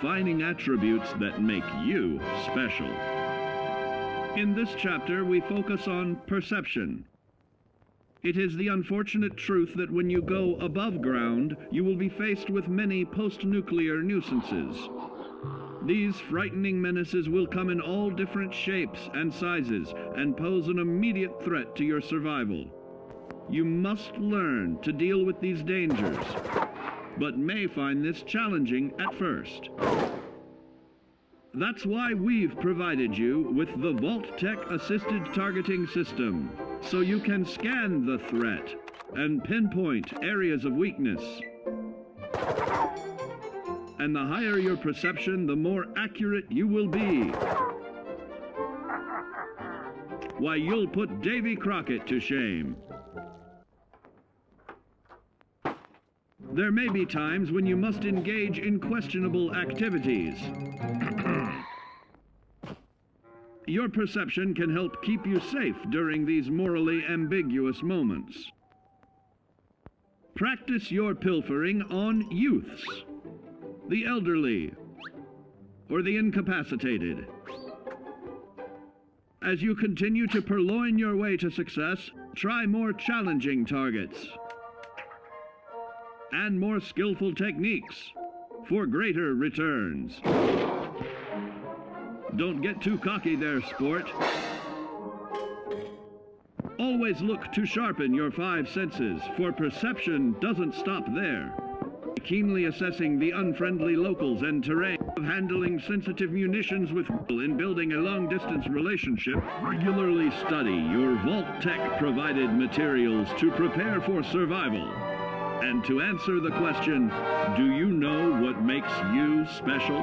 defining attributes that make you special. In this chapter, we focus on perception. It is the unfortunate truth that when you go above ground, you will be faced with many post-nuclear nuisances. These frightening menaces will come in all different shapes and sizes and pose an immediate threat to your survival. You must learn to deal with these dangers, but may find this challenging at first. That's why we've provided you with the Vault-Tec Assisted Targeting System, so you can scan the threat and pinpoint areas of weakness. And the higher your perception, the more accurate you will be. Why, you'll put Davy Crockett to shame. There may be times when you must engage in questionable activities. Your perception can help keep you safe during these morally ambiguous moments. Practice your pilfering on youths, the elderly, or the incapacitated. As you continue to purloin your way to success, try more challenging targets and more skillful techniques for greater returns. Don't get too cocky there, sport. Always look to sharpen your five senses, for perception doesn't stop there. Keenly assessing the unfriendly locals and terrain, of handling sensitive munitions with in building a long-distance relationship, regularly study your Vault-Tec provided materials to prepare for survival. And to answer the question, do you know what makes you special?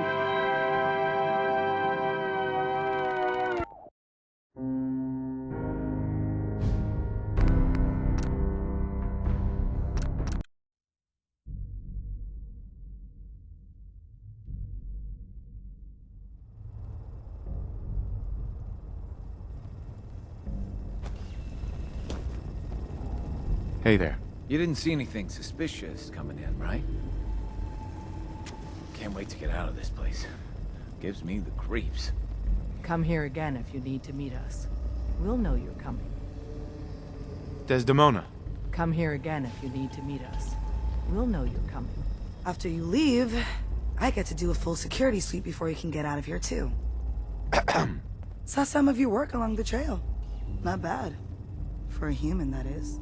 Hey there. You didn't see anything suspicious coming in, right? Can't wait to get out of this place. Gives me the creeps. Come here again if you need to meet us. We'll know you're coming. Desdemona. Come here again if you need to meet us. We'll know you're coming. After you leave, I get to do a full security sweep before you can get out of here too. Saw some of your work along the trail. Not bad. For a human, that is.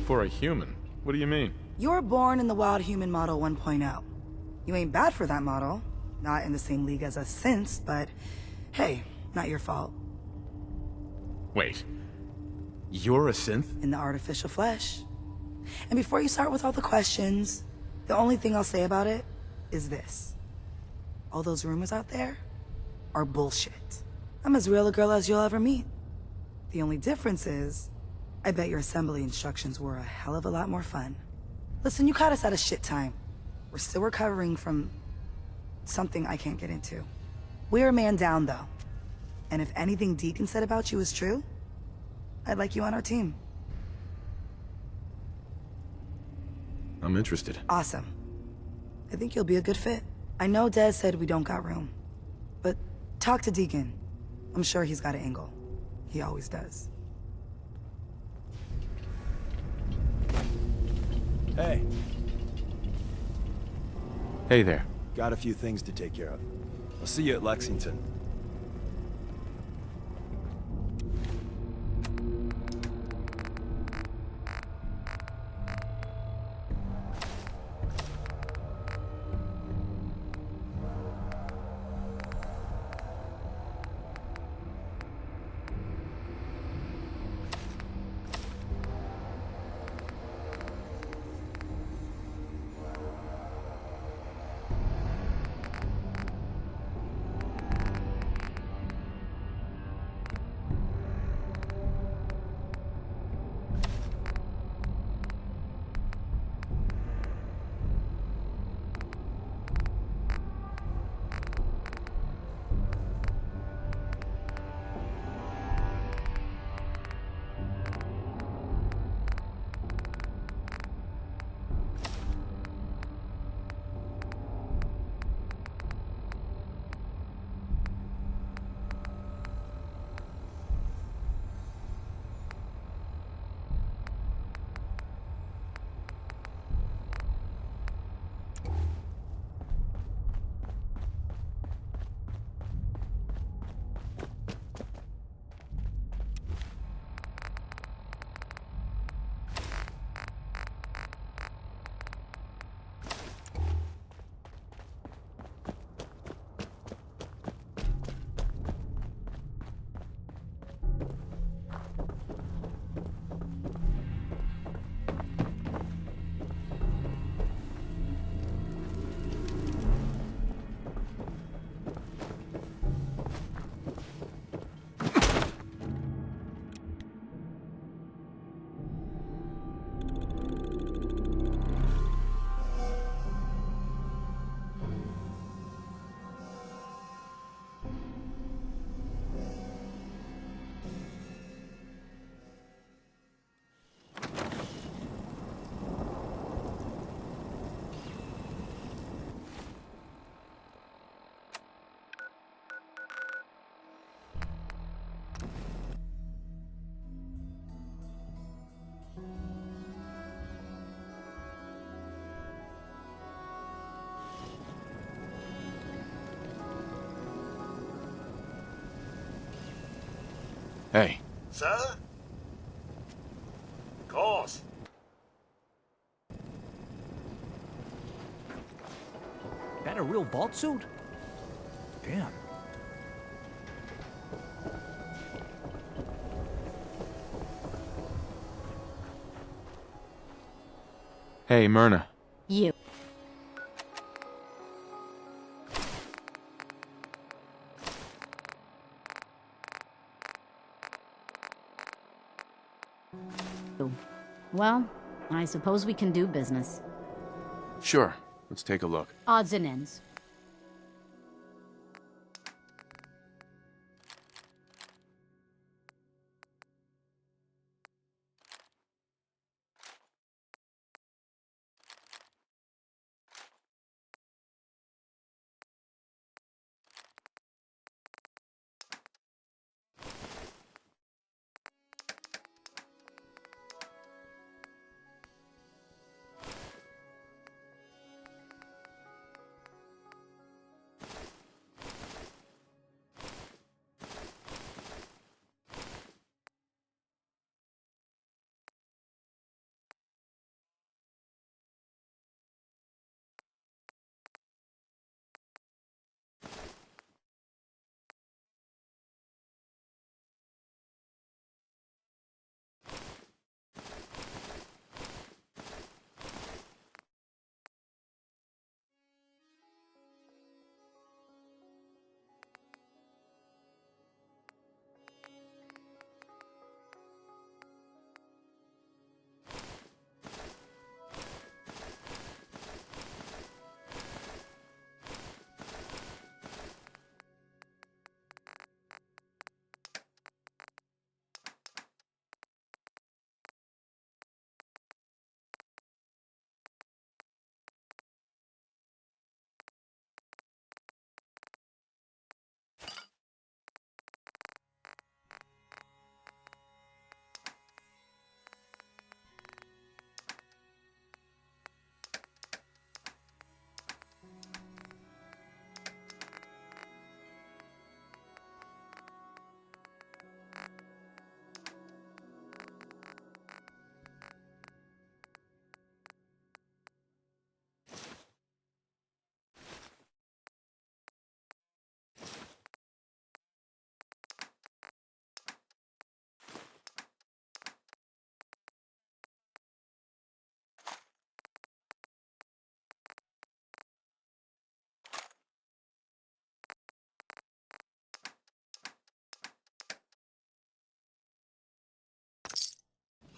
For a human? What do you mean? You were born in the Wild Human Model 1.0. You ain't bad for that model. Not in the same league as us since, but hey, not your fault. Wait. You're a synth? In the artificial flesh. And before you start with all the questions, the only thing I'll say about it is this. All those rumors out there are bullshit. I'm as real a girl as you'll ever meet. The only difference is, I bet your assembly instructions were a hell of a lot more fun. Listen, you caught us at a shit time. We're still recovering from something I can't get into. We're a man down, though. And if anything Deacon said about you is true, I'd like you on our team. I'm interested. Awesome. I think you'll be a good fit. I know Des said we don't got room, but talk to Deacon. I'm sure he's got an angle. He always does. Hey, Hey there. got a few things to take care of. I'll see you at Lexington. Hey, Sir? Of course. That a real vault suit? Damn. hey, Myrna. You. Well, I suppose we can do business. Sure, let's take a look. Odds and ends.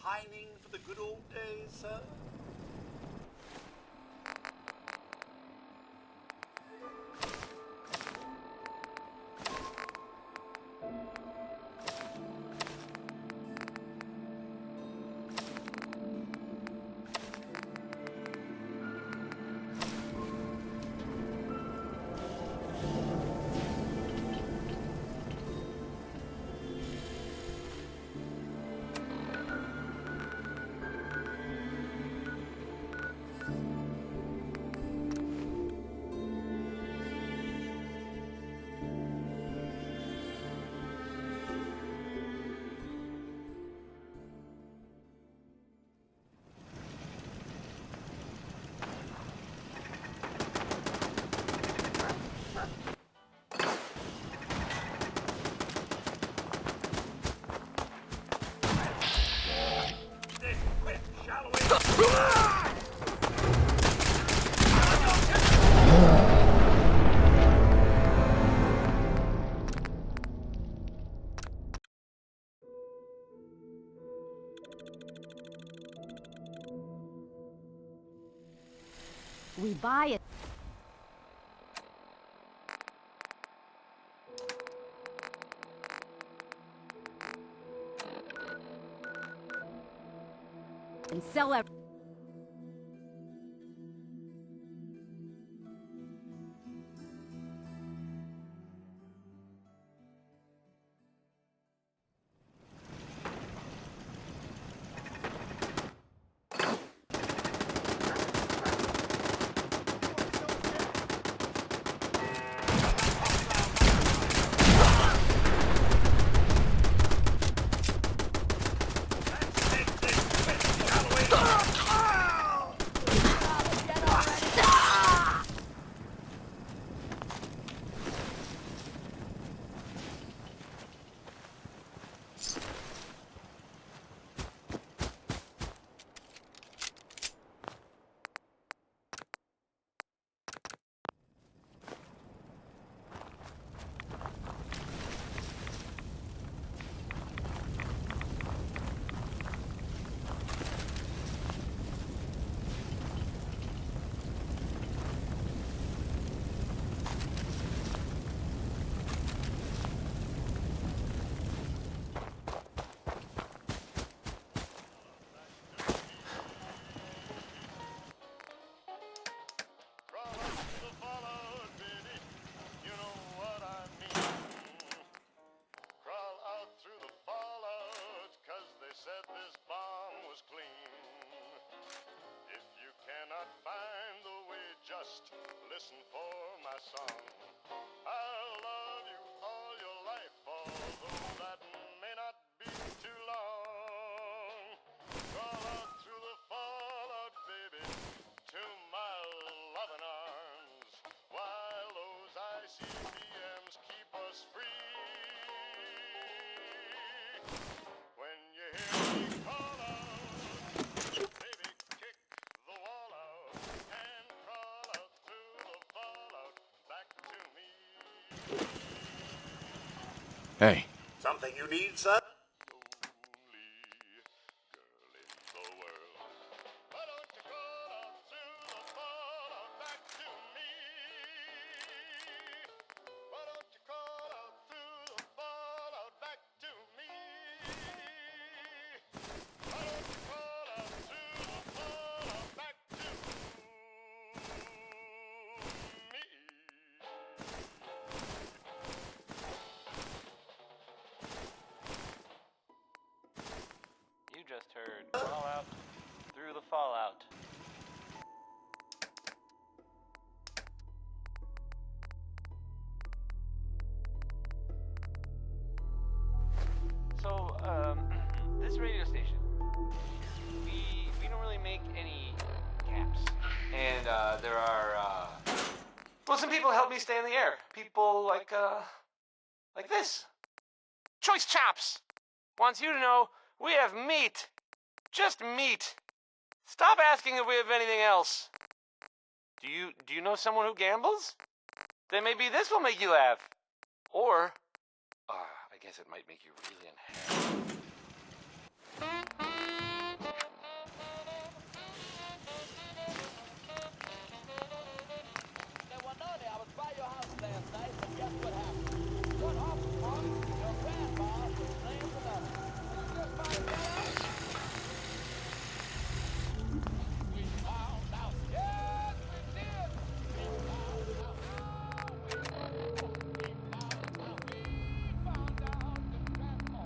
Pining for the good old days, sir? We buy it. And sell it. my song. I'll love you all your life, although that may not be too long. Crawl out through the fallout, baby, to my loving arms, while those ICBMs keep us free. When you hear me call out, baby, kick the wall out and crawl out through the fallout back to me. Hey. Something you need, son? Only girl in the world. Why don't you crawl out through the fallout back to me? Why don't you crawl out through the fallout back to me? Why don't you crawl out through the fallout back to me? You just heard Crawl Out Through the Fallout. So, this radio station, we don't really make any caps. And, there are, well, some people help me stay in the air. People like this. Choice Chops wants you to know we have meat. Just meat. Stop asking if we have anything else. Do you know someone who gambles? Then maybe this will make you laugh. Or, I guess it might make you really unhappy. I was by your house last night, and guess what happened? What happened, Mom? Your grandma was playing the melody. Did you just find that out? We found out. Yes, we did. We found out. We found out. We found out that grandma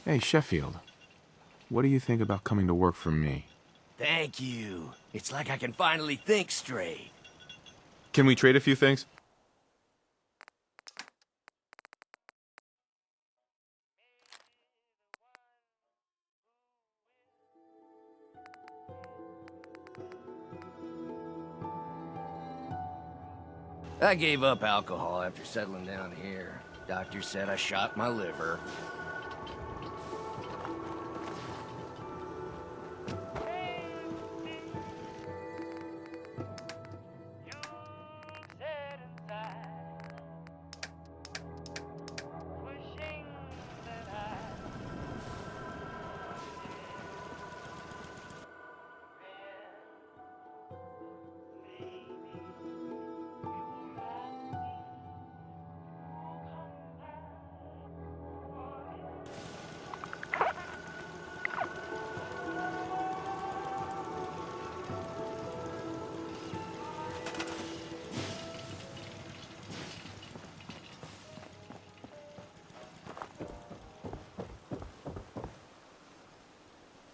Hey, Sheffield. What do you think about coming to work for me? Thank you. It's like I can finally think straight. Can we trade a few things? I gave up alcohol after settling down here. Doctor said I shot my liver.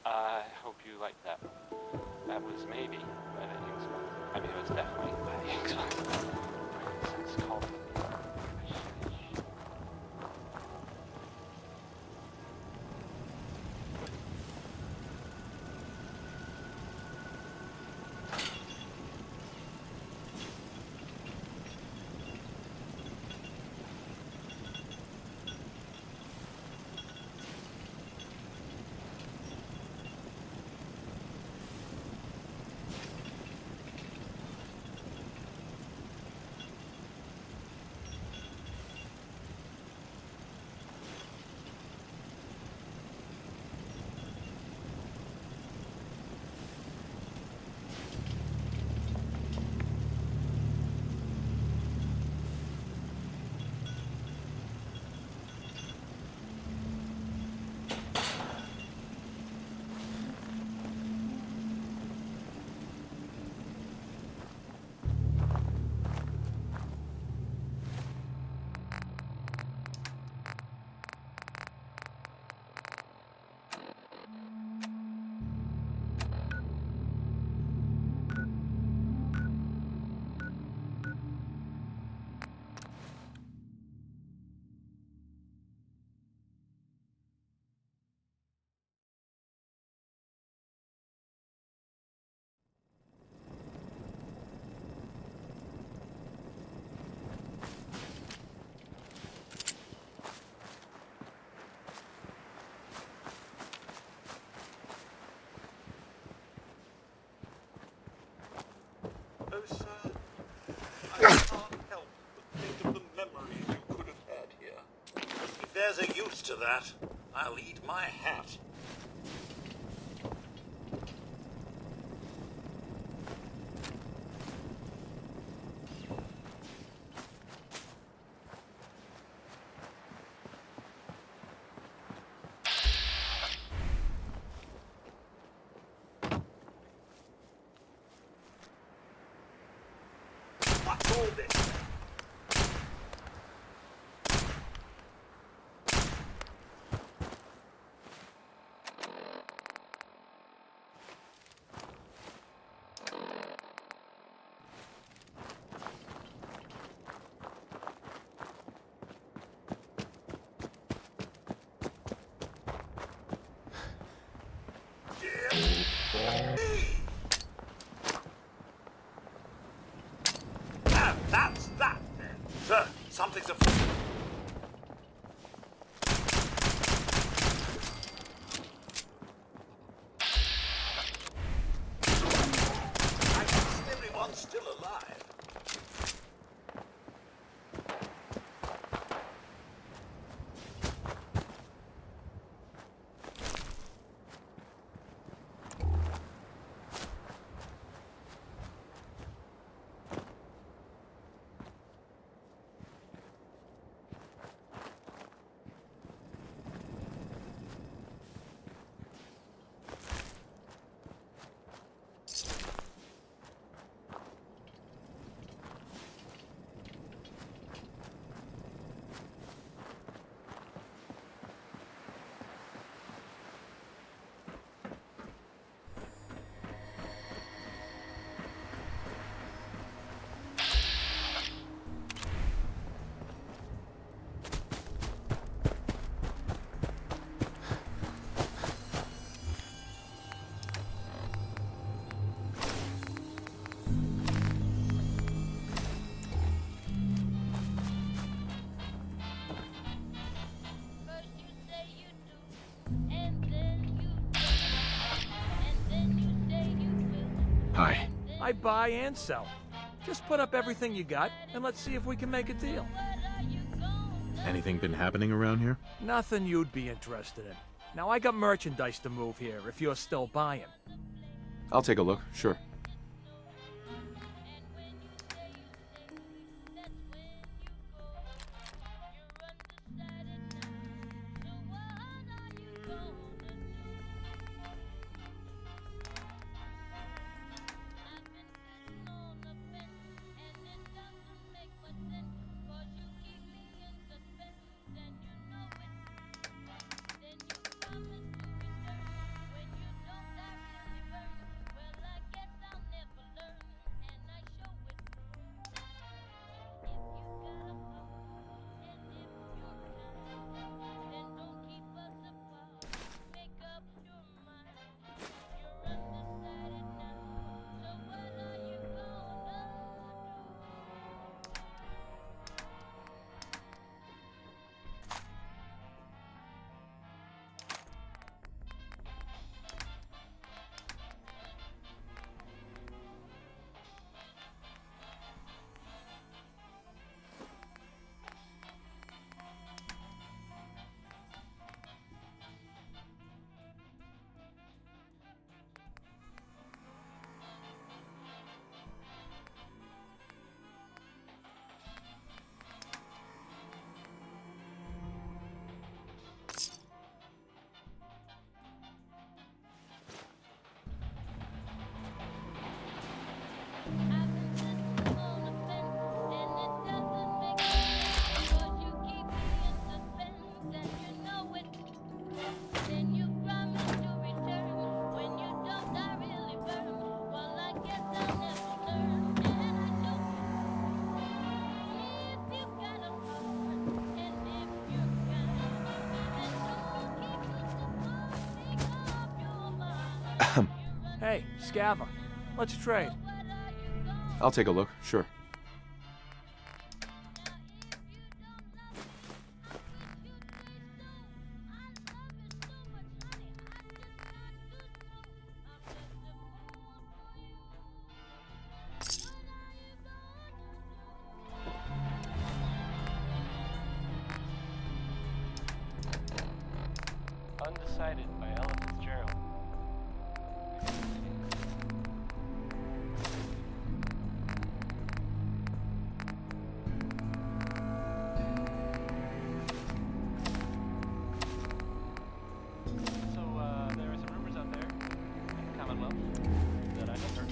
I hope you like that. That was maybe by the Hingsman. I mean, it was definitely by the Hingsman. It's called Oh, sir, I can't help but think of the memories you could have had here. If there's a use to that, I'll eat my hat. Hold it. That's that then. Sir, something's afoot. I guess everyone's still alive. Hi. I buy and sell. Just put up everything you got, and let's see if we can make a deal. Anything been happening around here? Nothing you'd be interested in. Now, I got merchandise to move here, if you're still buying. I'll take a look, sure. Hey, Scava, let's trade. I'll take a look, sure. Undecided by Ella Fitzgerald. There are some rumors out there in the Commonwealth that I have heard.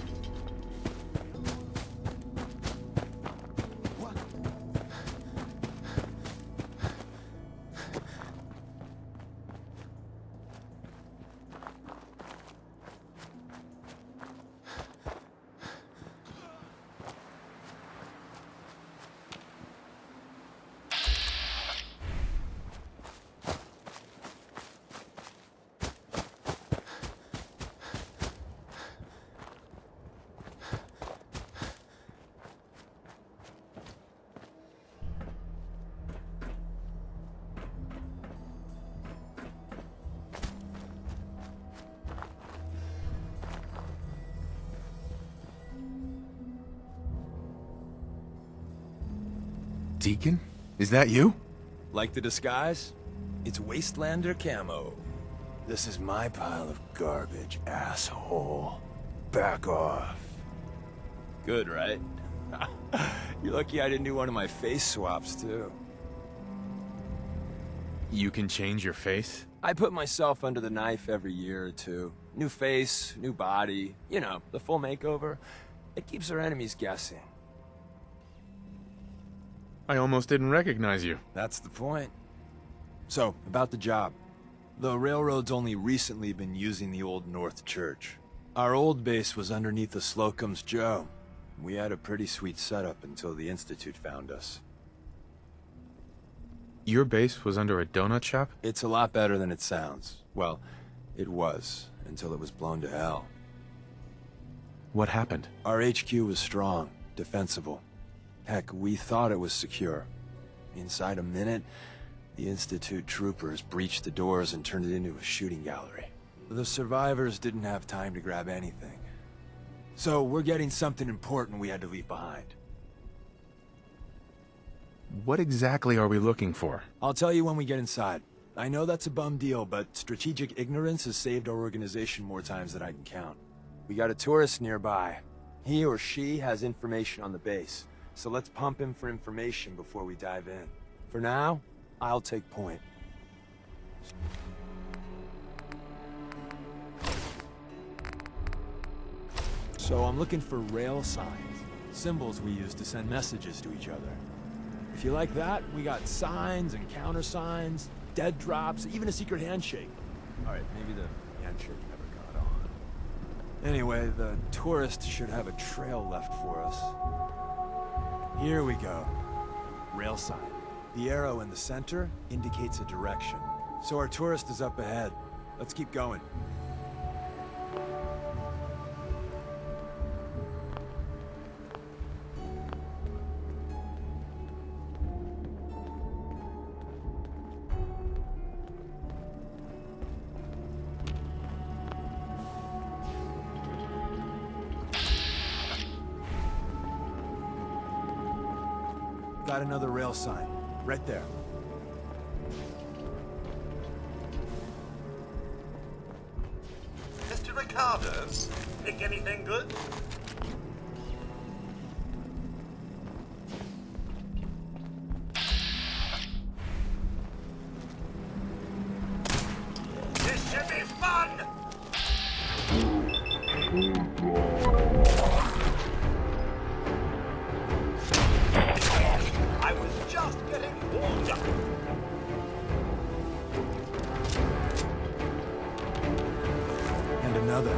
Deacon? Is that you? Like the disguise? It's Wastelander camo. This is my pile of garbage, asshole. Back off. Good, right? You're lucky I didn't do one of my face swaps, too. You can change your face? I put myself under the knife every year or two. New face, new body, you know, the full makeover. It keeps our enemies guessing. I almost didn't recognize you. That's the point. So, about the job. The railroad's only recently been using the old North Church. Our old base was underneath the Slocum's Joe. We had a pretty sweet setup until the Institute found us. Your base was under a donut shop? It's a lot better than it sounds. Well, it was, until it was blown to hell. What happened? Our HQ was strong, defensible. Heck, we thought it was secure. Inside a minute, the Institute troopers breached the doors and turned it into a shooting gallery. The survivors didn't have time to grab anything. So we're getting something important we had to leave behind. What exactly are we looking for? I'll tell you when we get inside. I know that's a bum deal, but strategic ignorance has saved our organization more times than I can count. We got a tourist nearby. He or she has information on the base, so let's pump him for information before we dive in. For now, I'll take point. So I'm looking for rail signs, symbols we use to send messages to each other. If you like that, we got signs and countersigns, dead drops, even a secret handshake. All right, maybe the handshake never got on. Anyway, the tourist should have a trail left for us. Here we go. Rail sign. The arrow in the center indicates a direction. So our tourist is up ahead. Let's keep going. Got another rail sign. Right there. Mr. Ricardo, pick anything good? This should be fun! I was just getting warmed up. And another.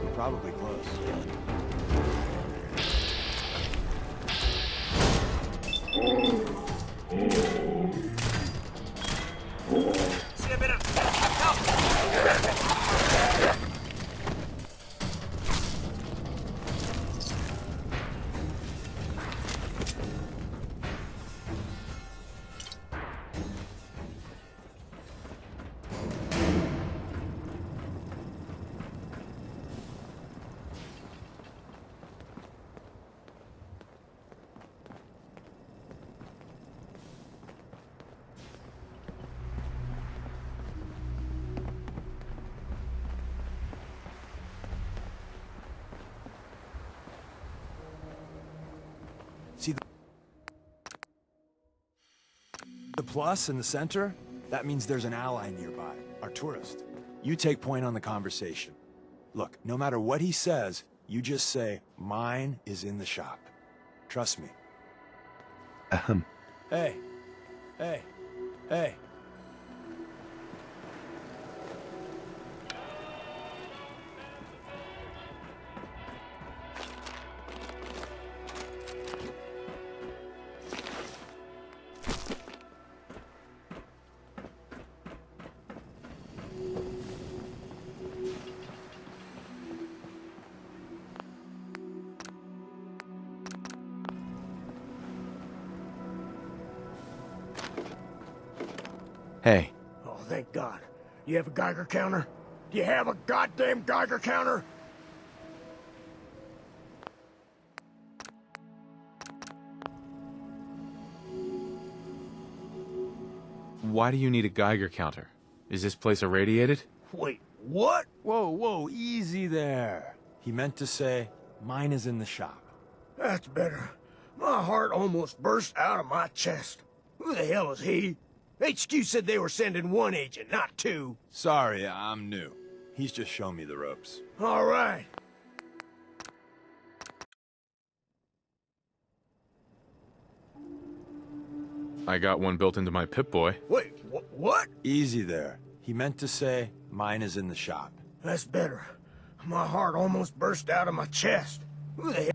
We're probably close. See a bit of... See the plus in the center? That means there's an ally nearby, our tourist. You take point on the conversation. Look, no matter what he says, you just say, mine is in the shop. Trust me. Ahem. Hey. Hey. Hey. Hey. Oh, thank God. You have a Geiger counter? Do you have a goddamn Geiger counter? Why do you need a Geiger counter? Is this place irradiated? Wait, what? Whoa, easy there. He meant to say, mine is in the shop. That's better. My heart almost burst out of my chest. Who the hell is he? HQ said they were sending one agent, not two. Sorry, I'm new. He's just showing me the ropes. All right. I got one built into my Pip-Boy. Wait, what? Easy there. He meant to say, mine is in the shop. That's better. My heart almost burst out of my chest. Who the hell?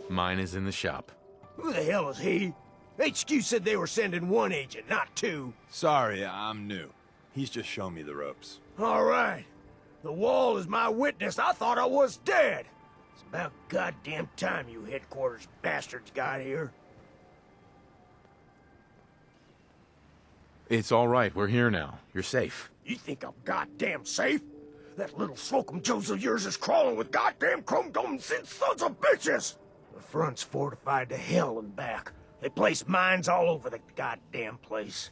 Mine is in the shop. Who the hell is he? HQ said they were sending one agent, not two. Sorry, I'm new. He's just showing me the ropes. All right. The wall is my witness. I thought I was dead. It's about goddamn time you headquarters bastards got here. It's all right. We're here now. You're safe. You think I'm goddamn safe? That little Slocum Joes of yours is crawling with goddamn chrome-dome synth sons of bitches! The front's fortified to hell and back. They place mines all over the goddamn place.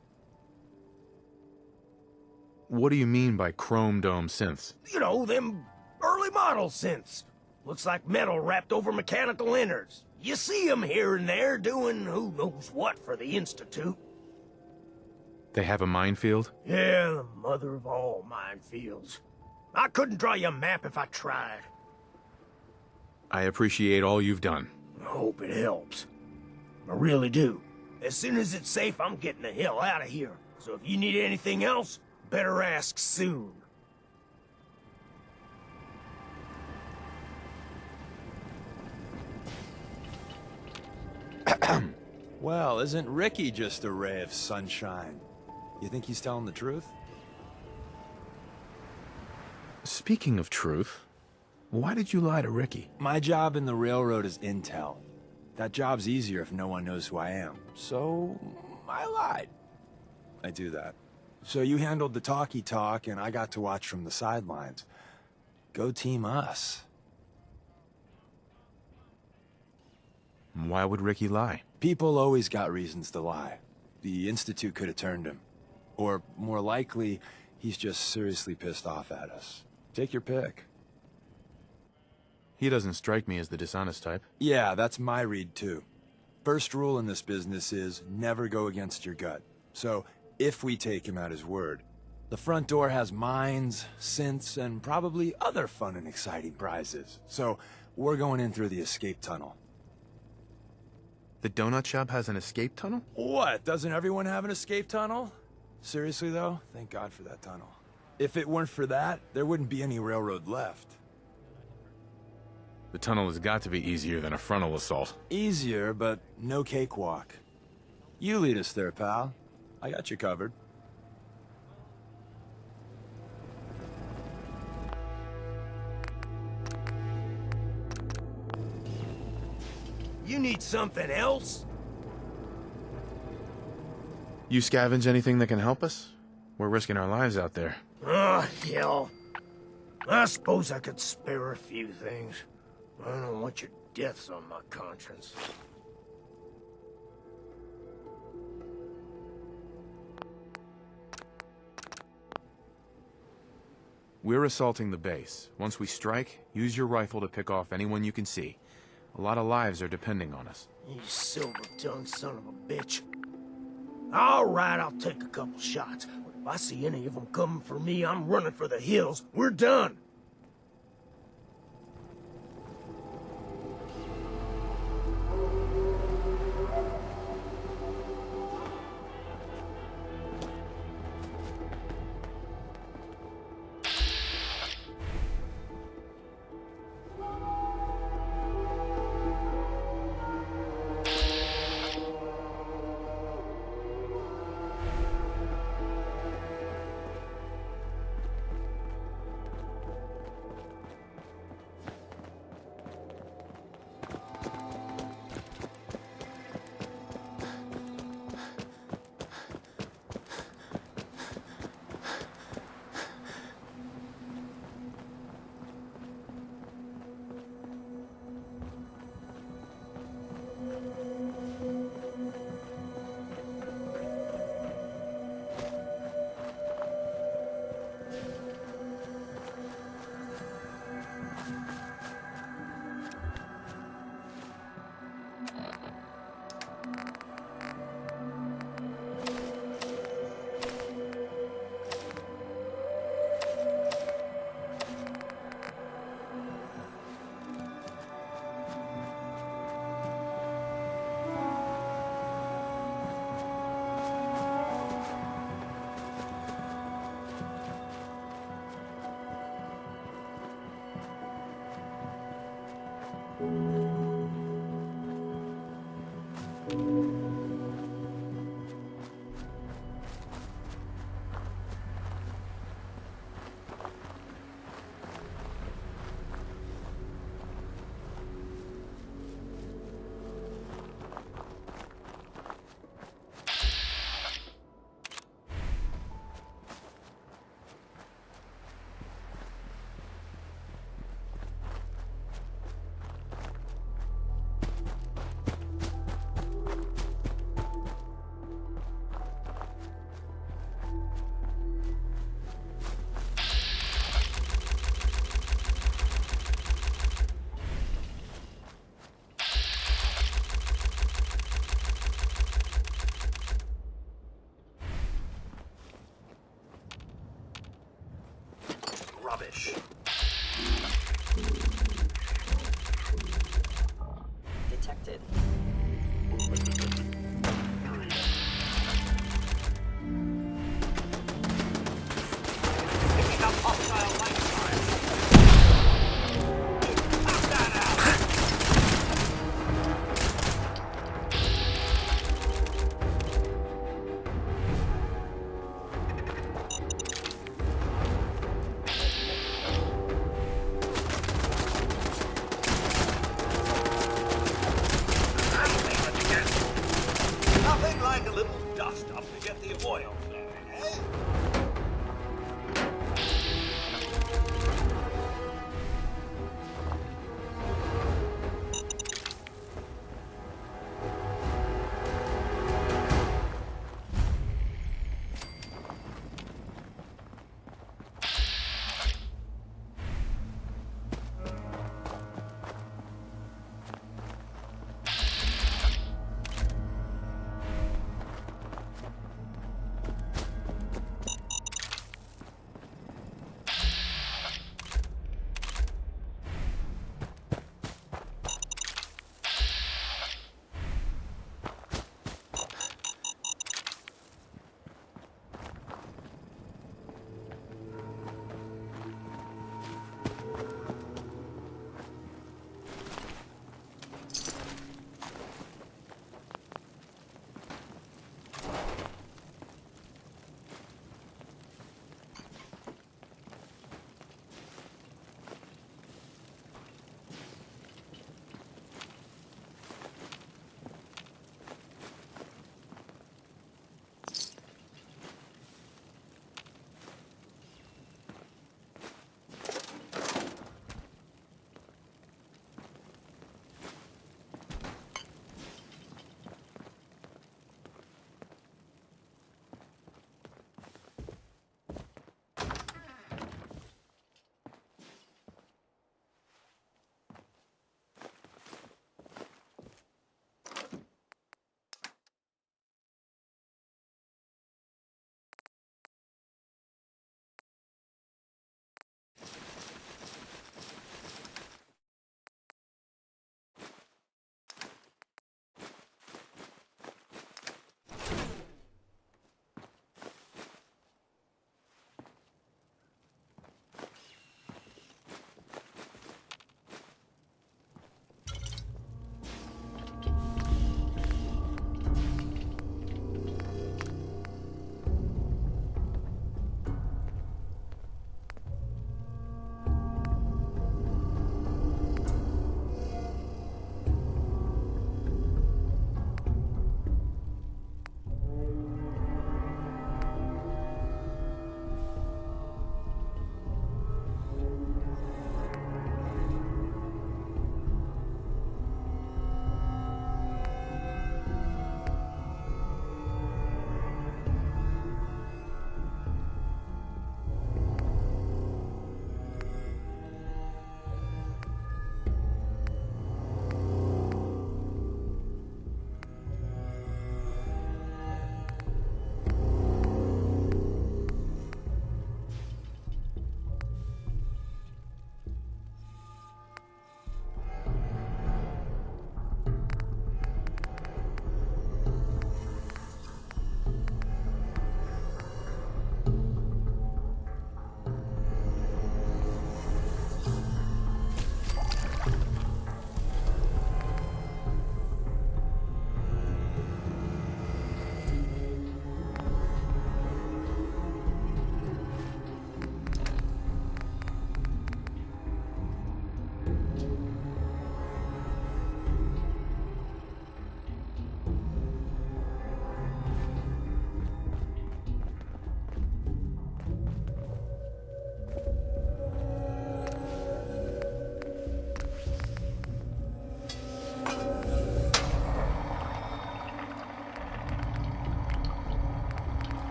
What do you mean by chrome dome synths? You know, them early model synths. Looks like metal wrapped over mechanical innards. You see them here and there doing who knows what for the Institute. They have a minefield? Yeah, the mother of all minefields. I couldn't draw you a map if I tried. I appreciate all you've done. I hope it helps. I really do. As soon as it's safe, I'm getting the hell out of here. So if you need anything else, better ask soon. Well, isn't Ricky just a ray of sunshine? You think he's telling the truth? Speaking of truth, why did you lie to Ricky? My job in the railroad is intel. That job's easier if no one knows who I am. So, I lied. I do that. So you handled the talkie talk, and I got to watch from the sidelines. Go team us. Why would Ricky lie? People always got reasons to lie. The Institute could have turned him. Or, more likely, he's just seriously pissed off at us. Take your pick. He doesn't strike me as the dishonest type. Yeah, that's my read, too. First rule in this business is never go against your gut. So, if we take him at his word, the front door has mines, synths, and probably other fun and exciting prizes. So, we're going in through the escape tunnel. The donut shop has an escape tunnel? What? Doesn't everyone have an escape tunnel? Seriously, though? Thank God for that tunnel. If it weren't for that, there wouldn't be any railroad left. The tunnel has got to be easier than a frontal assault. Easier, but no cakewalk. You lead us there, pal. I got you covered. You need something else? You scavenge anything that can help us? We're risking our lives out there. Oh, hell. I suppose I could spare a few things. I don't want your deaths on my conscience. We're assaulting the base. Once we strike, use your rifle to pick off anyone you can see. A lot of lives are depending on us. You silver-tongued son of a bitch. All right, I'll take a couple shots. But if I see any of them coming for me, I'm running for the hills. We're done. Rubbish. Detected. Picking up hostile life signs. Knock that out!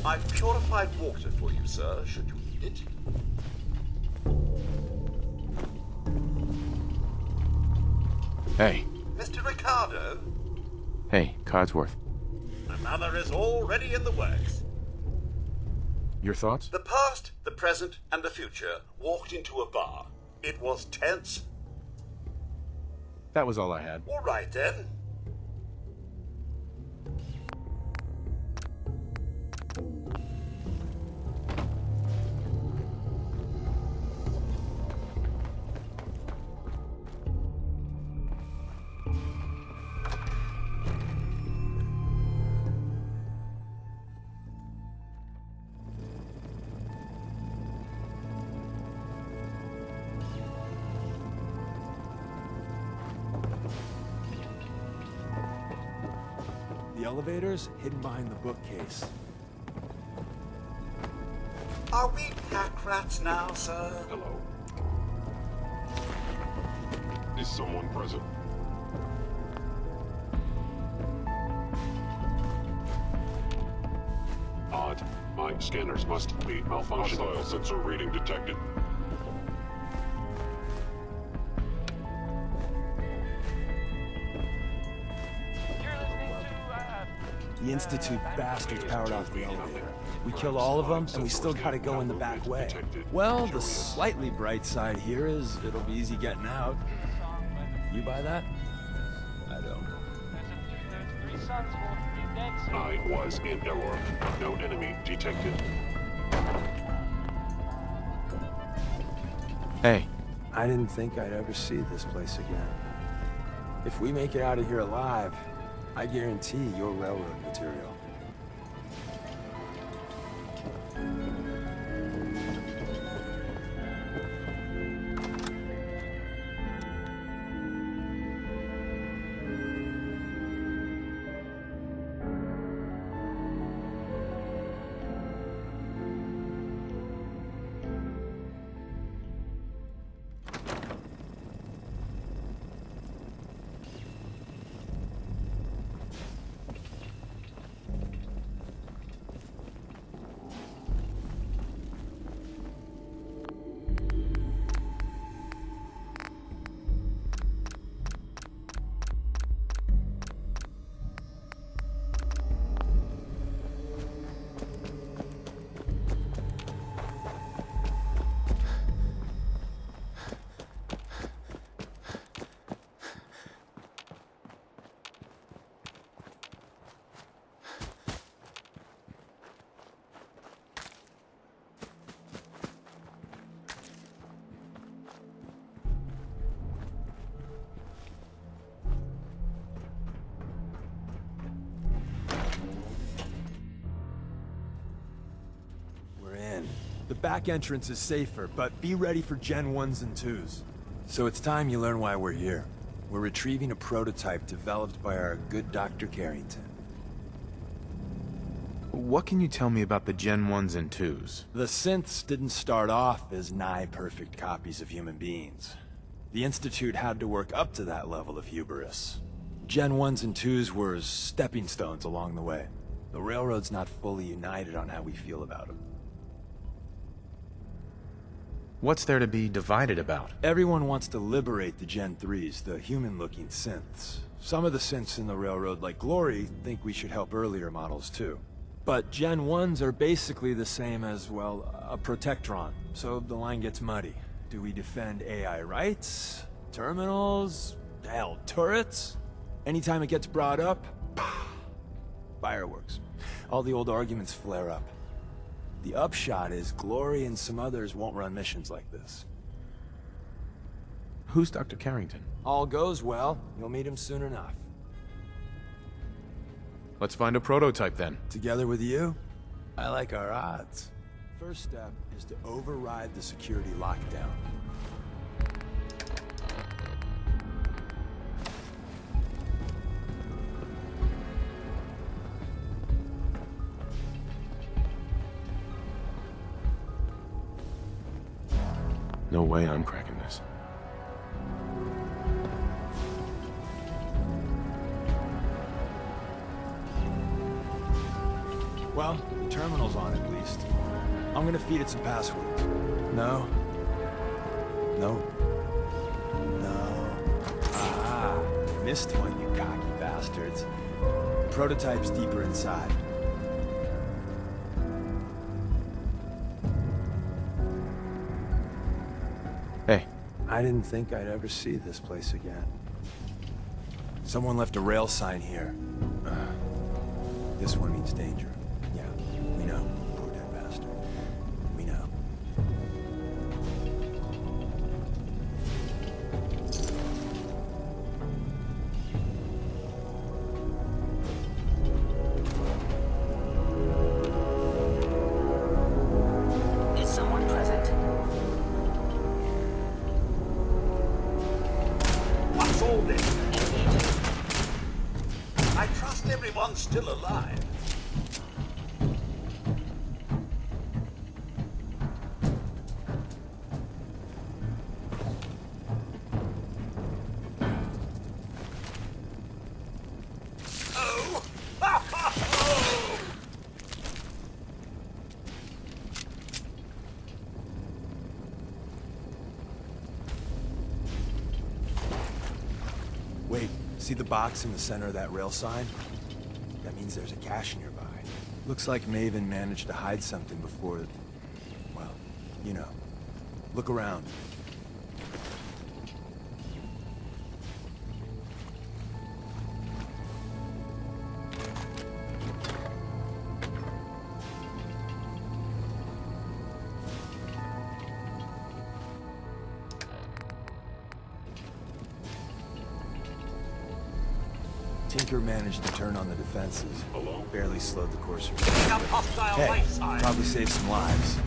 I've purified water for you, sir, should you need it. Hey. Mr. Ricardo? Hey, Codsworth. Another is already in the works. Your thoughts? The past, the present, and the future walked into a bar. It was tense. That was all I had. All right, then. The elevator's hidden behind the bookcase. Are we pack rats now, sir? Hello. Is someone present? Odd. My scanners must be malfunctioning. Hostile sensor reading detected. The Institute bastards powered off the elevator. We killed all of them, and we still gotta go in the back way. Well, the slightly bright side here is it'll be easy getting out. You buy that? I don't. I was in error. No enemy detected. Hey. I didn't think I'd ever see this place again. If we make it out of here alive, I guarantee you're railroad material. The back entrance is safer, but be ready for Gen 1s and 2s. So it's time you learn why we're here. We're retrieving a prototype developed by our good Dr. Carrington. What can you tell me about the Gen 1s and 2s? The synths didn't start off as nigh-perfect copies of human beings. The Institute had to work up to that level of hubris. Gen 1s and 2s were stepping stones along the way. The Railroad's not fully united on how we feel about them. What's there to be divided about? Everyone wants to liberate the Gen 3s, the human-looking synths. Some of the synths in the Railroad, like Glory, think we should help earlier models too. But Gen 1s are basically the same as, well, a Protectron, so the line gets muddy. Do we defend AI rights? Terminals? Hell, turrets? Anytime it gets brought up, fireworks. All the old arguments flare up. The upshot is Glory and some others won't run missions like this. Who's Dr. Carrington? All goes well, you'll meet him soon enough. Let's find a prototype then. Together with you? I like our odds. First step is to override the security lockdown. No way I'm cracking this. Well, the terminal's on at least. I'm gonna feed it some passwords. No. No. No. Ah, missed one, you cocky bastards. The prototype's deeper inside. Hey. I didn't think I'd ever see this place again. Someone left a rail sign here. This one means danger. Yeah, we know. Poor dead bastard. We know. Is someone present? What's all this? I trust everyone's still alive. Oh! Oh! Wait, see the box in the center of that rail sign? That means there's a cache nearby. Looks like Maven managed to hide something before... well, you know. Look around. Tinker managed to turn on the defenses. Barely slowed the courser. Hey, probably saved some lives.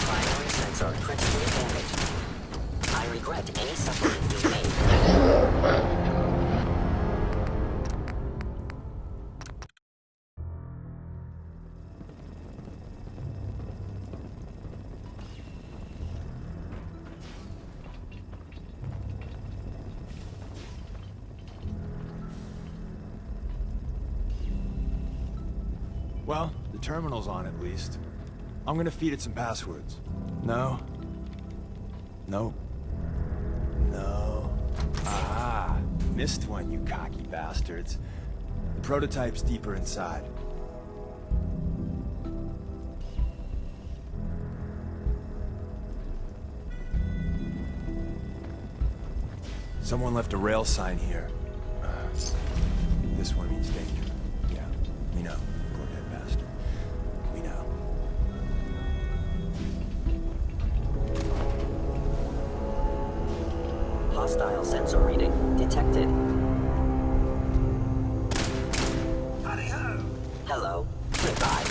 Primary sensor critically damaged. I regret any suffering you made. Well, the terminal's on at least. I'm gonna feed it some passwords. No. No. No. Ah, missed one, you cocky bastards. The prototype's deeper inside. Someone left a rail sign here. This one means danger. Yeah, we know. Poor dead bastard. We know. Hostile sensor reading detected. Howdy-ho! Hello. Goodbye.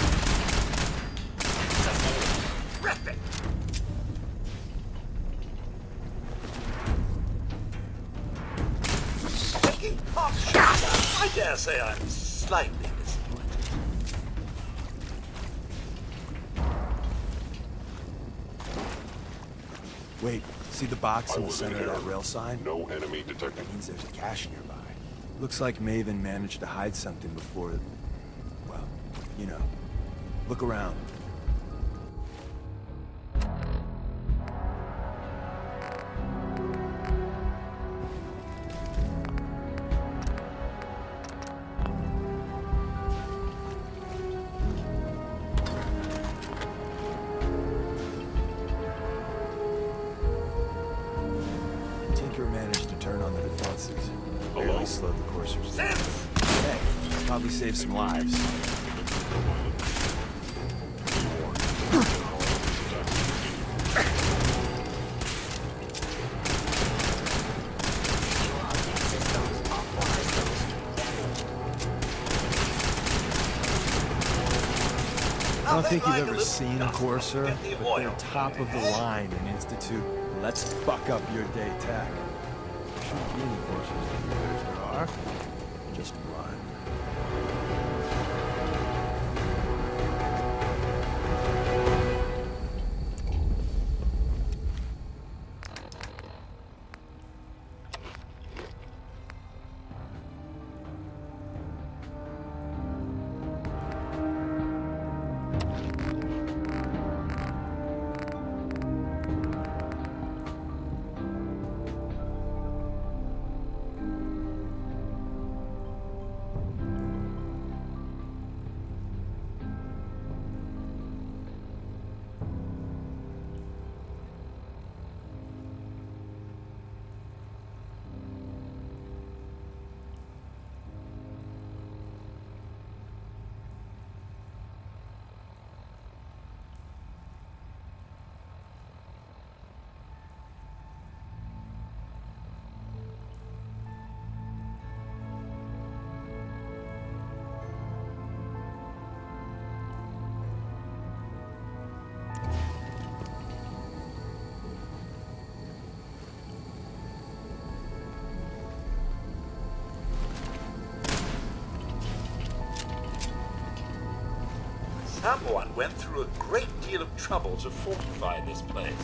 Sustaining. Rip it! keep half shut. I dare say I'm slightly disappointed. Wait, see the box in the center of that rail sign? No enemy detected. That means there's a cache nearby. Looks like Maven managed to hide something before... well, you know. Look around. Managed to turn on the defenses. Barely slowed the coursers. Hey, probably saved some lives. I don't think you've ever seen a Courser, but they're top of the line in Institute. Let's fuck up your day tech. There shouldn't be any Coursers in here. If there are, just run. Someone went through a great deal of trouble to fortify this place.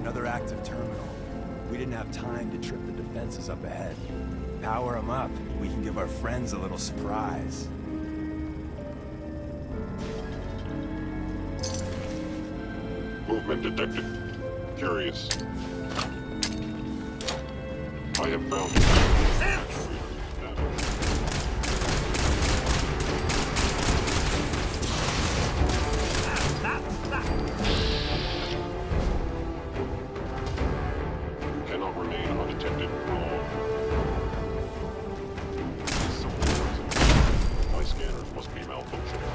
Another active terminal. We didn't have time to trip the defenses up ahead. Power them up. We can give our friends a little surprise. Movement detected. Curious. I have found it. You cannot remain undetected for long. My scanners must be malfunctioning.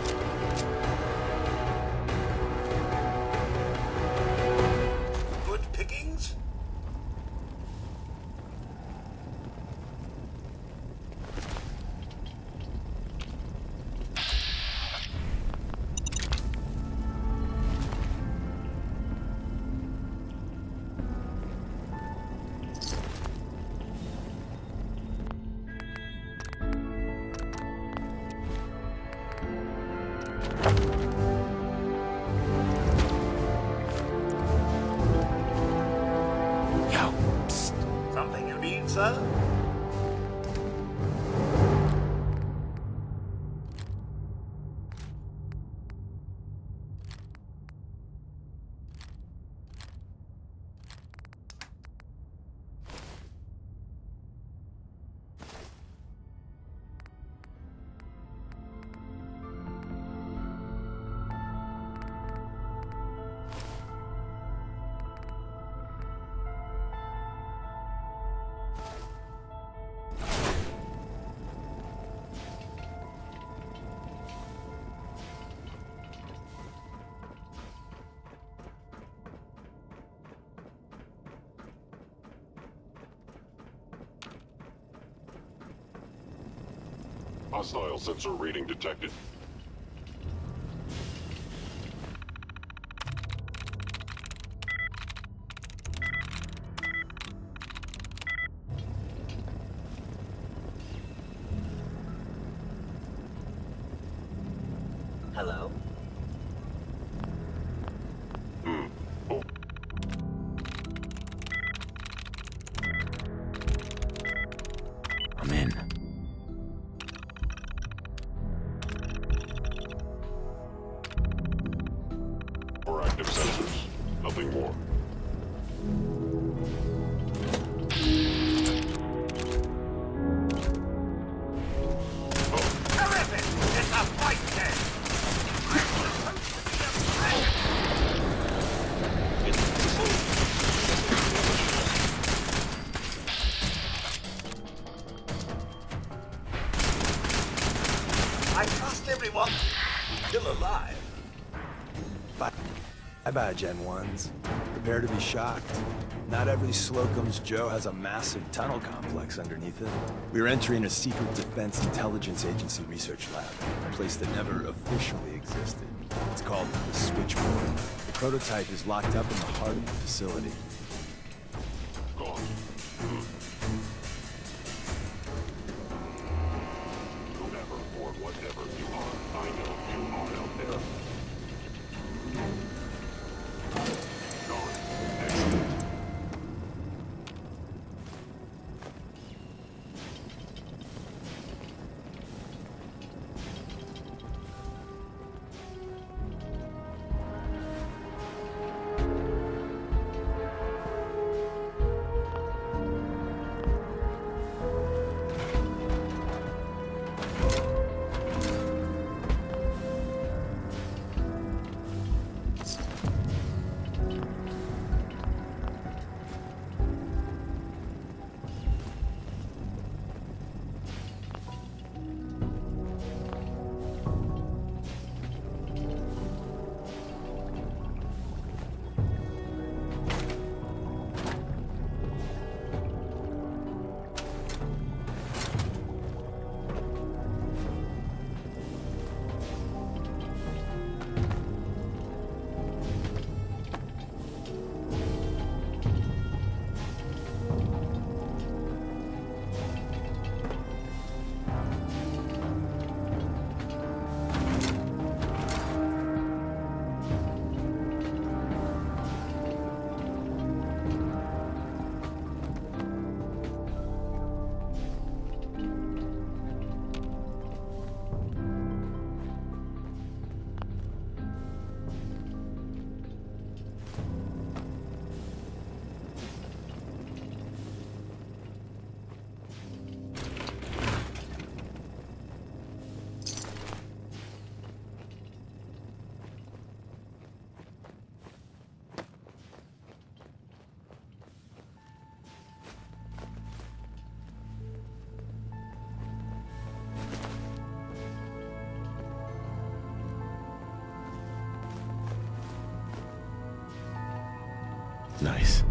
Good pickings? Hostile sensor reading detected. Hello? I'm in. For active sensors. Nothing more. Terrific! It's a fight then! I trust everyone still alive. Bye-bye, Gen 1s. Prepare to be shocked. Not every Slocum's Joe has a massive tunnel complex underneath it. We're entering a secret Defense Intelligence Agency research lab, a place that never officially existed. It's called the Switchboard. The prototype is locked up in the heart of the facility. Gone. Whoever or whatever you are, I know you are out there. Gone. Excellent. Nice.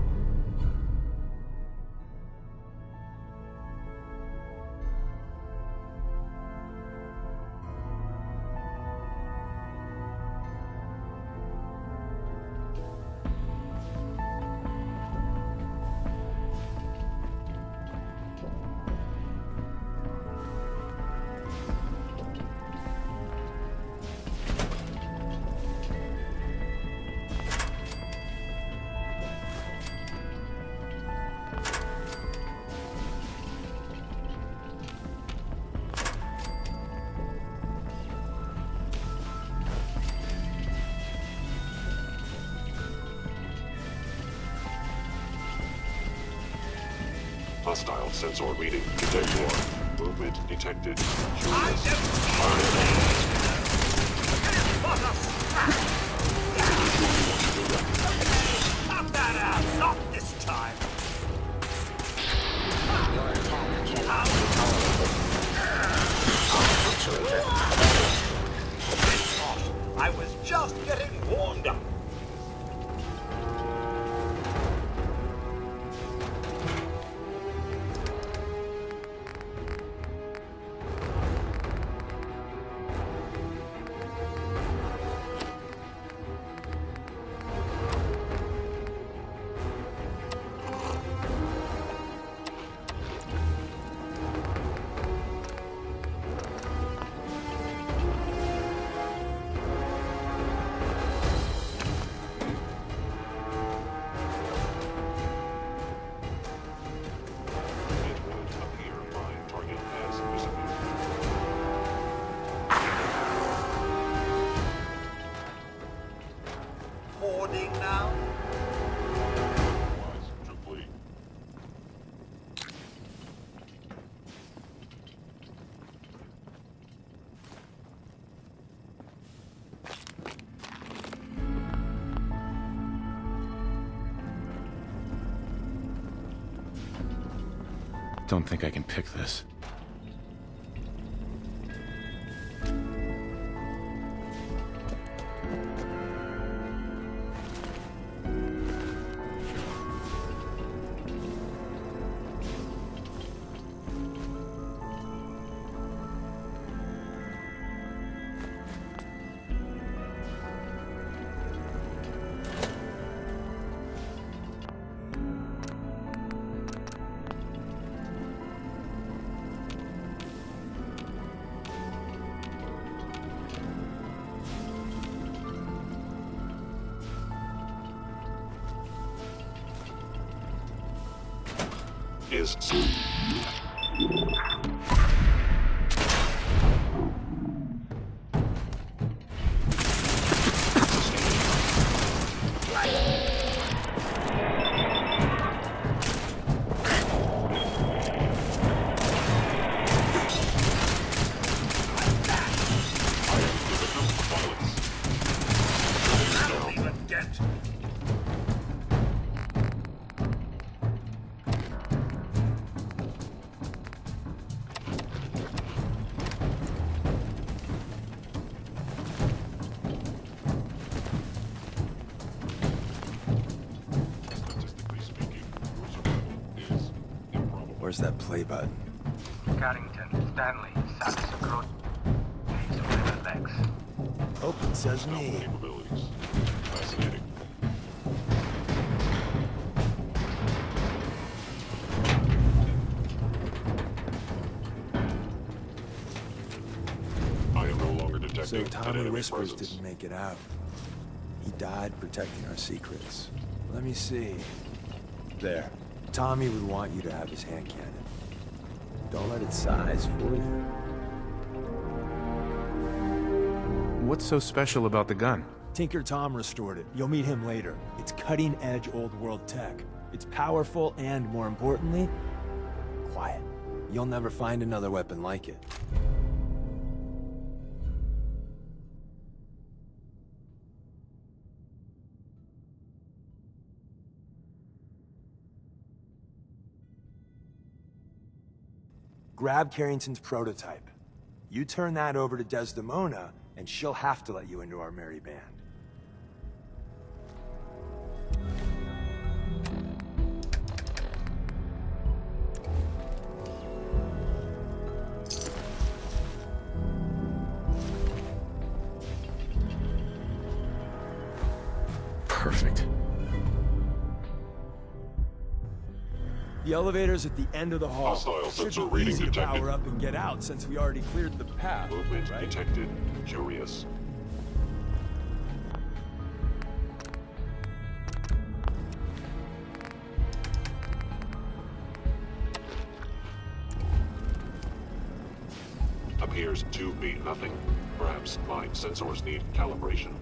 Hostile sensor reading detected. Movement detected. Pop that out! Not this time! Your attack cannot be tolerated. I'll actuator activated. I was just getting warmed up. clean now? Don't think I can pick this. Is That'll even get. Where's that play button? Carrington, Stanley, Satis across. Please relax. Open sesame. capabilities. Fascinating. I am no longer detecting So an Tommy enemy Whispers presence. didn't make it out. He died protecting our secrets. Let me see. There. Tommy would want you to have his hand cannon. Don't let it size for you. What's so special about the gun? Tinker Tom restored it. You'll meet him later. It's cutting-edge old-world tech. It's powerful and, more importantly, quiet. You'll never find another weapon like it. Grab Carrington's prototype. You turn that over to Desdemona, and she'll have to let you into our merry band. Perfect. The elevator's at the end of the hall. Hostile Should sensor be reading easy to detected. power up and get out since we already cleared the path. Movement right? detected. Curious. Appears to be nothing. Perhaps my sensors need calibration.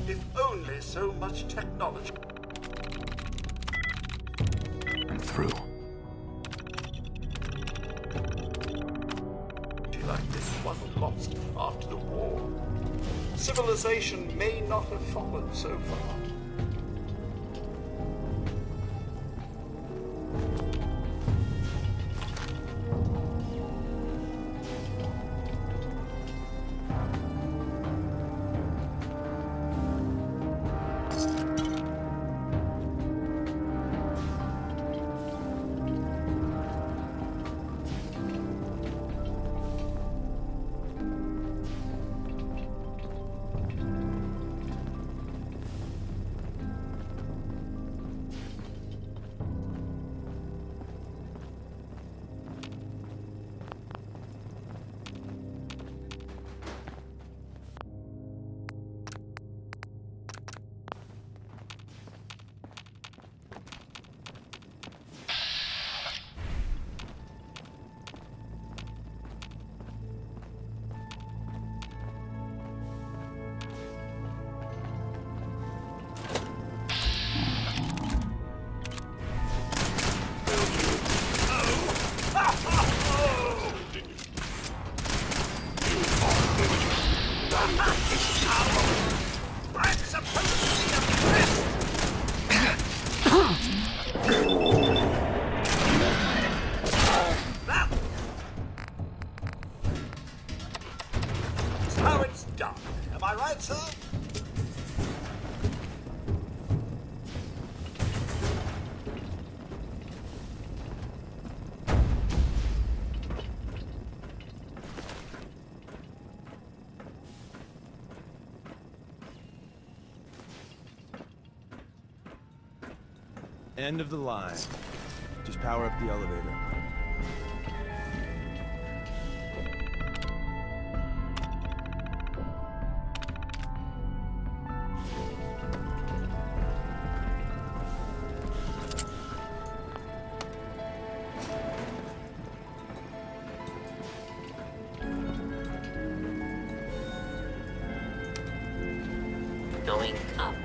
If only so much technology. I'm through. Like this wasn't lost after the war. Civilization may not have fallen so far. I'm supposed to be impressed! That's how it's done. Am I right, sir? End of the line. Just power up the elevator. Going up.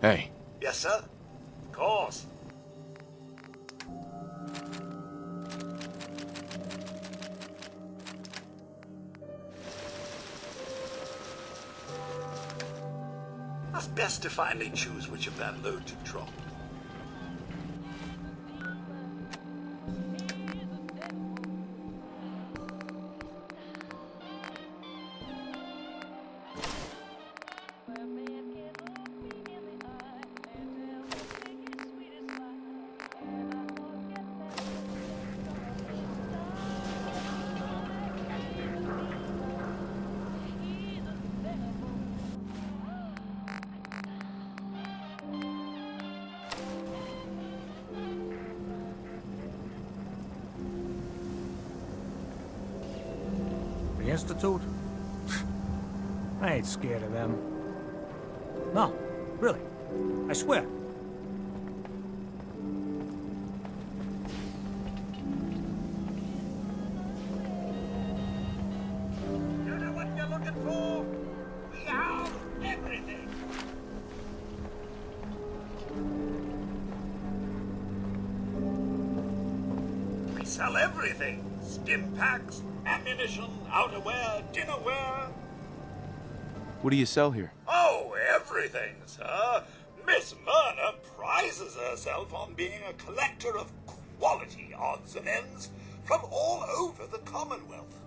Hey. Yes, sir? Of course. It's best to finally choose which of that load to drop. The Institute? I ain't scared of them. No, really. I swear. You know what you're looking for? We have everything. We sell everything. Stim packs, ammunition, outerwear, dinnerware. What do you sell here? Oh, everything, sir. Miss Myrna prizes herself on being a collector of quality odds and ends from all over the Commonwealth.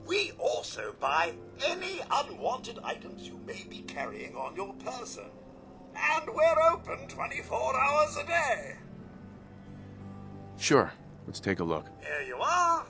We also buy any unwanted items you may be carrying on your person. And we're open 24 hours a day. Sure. Let's take a look. Here you are.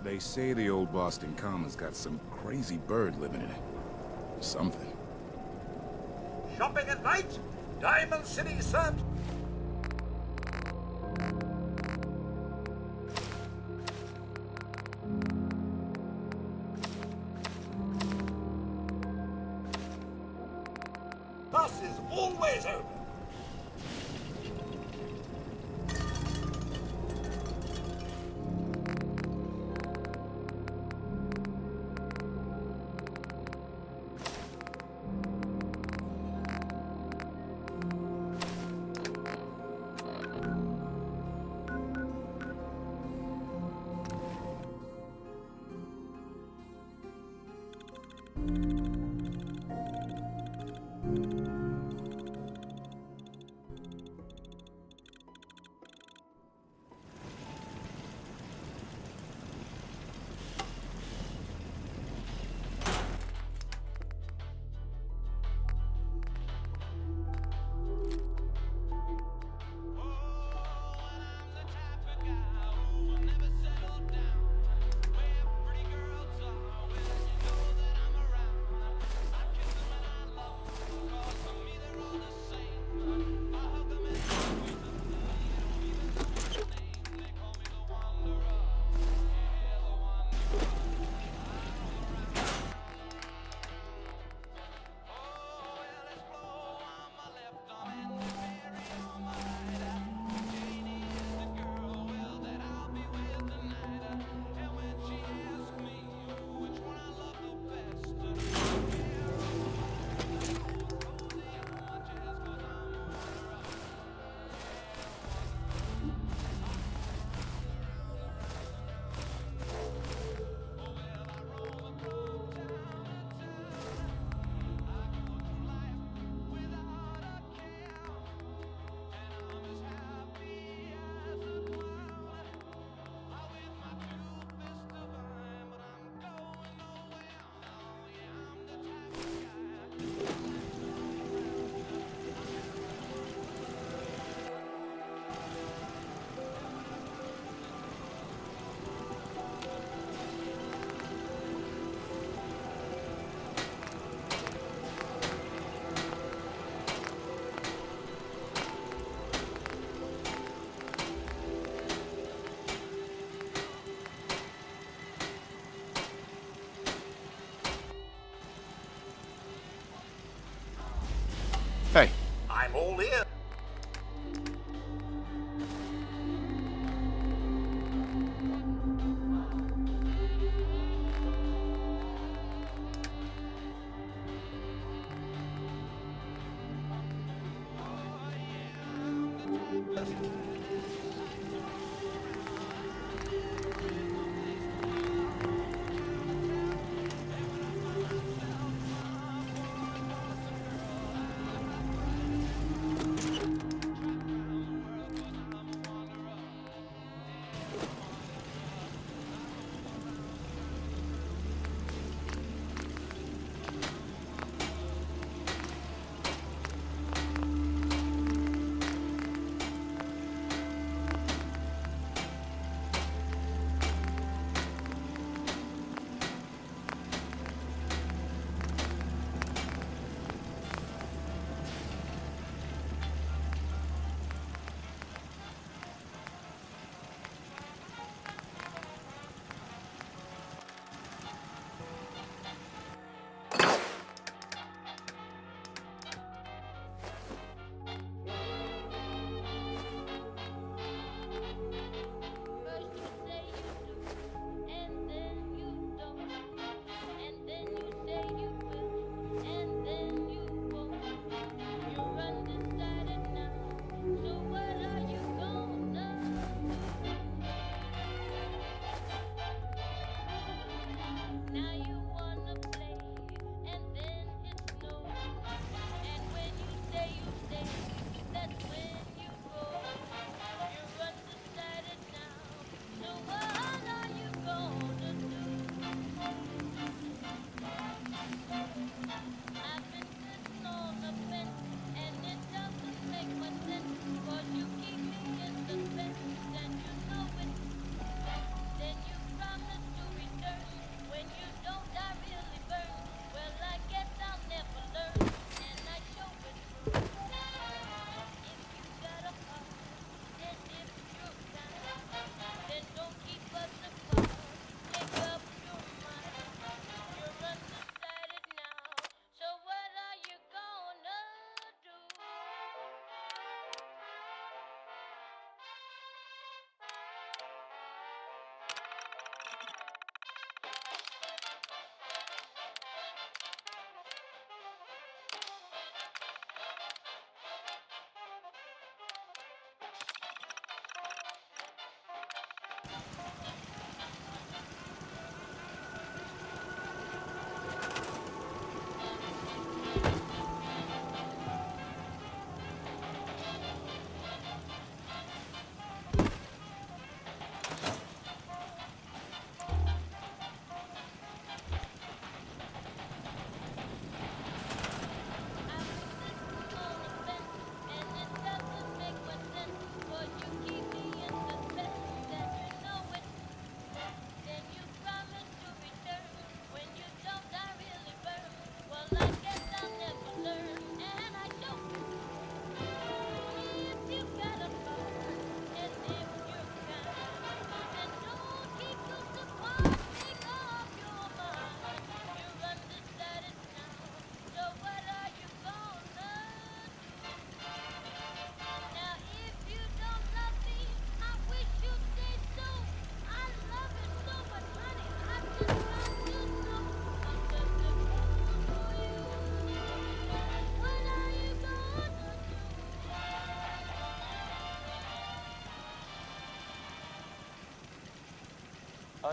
They say the old Boston Common's got some crazy bird living in it. Something. Shopping at night? Diamond City Search. Bus is always open. Hey. I'm all in.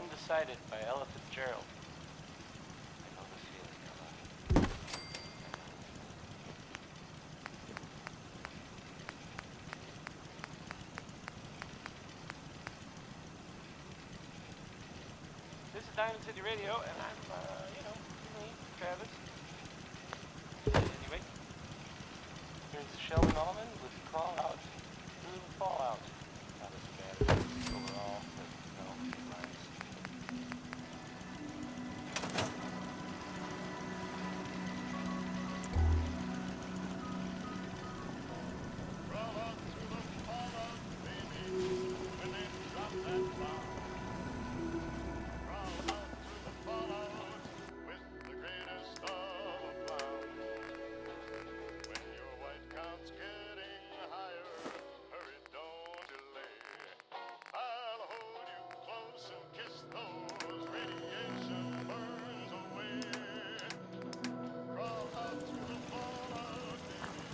Undecided by Ella Fitzgerald. I know this feeling, Ella. This is Diamond City Radio, and I'm, me, Travis. Anyway, here's Sheldon Allman with Crawl Out Through the Fallout. Not as bad as overall, but no, it rhymes. Crawl out through the fallout, baby, when they drop that bomb. Crawl out through the fallout with the greatest of aplomb. When your white count's getting higher, hurry, don't delay. I'll hold you close and kiss those radiation burns away. Crawl out through the fallout, baby.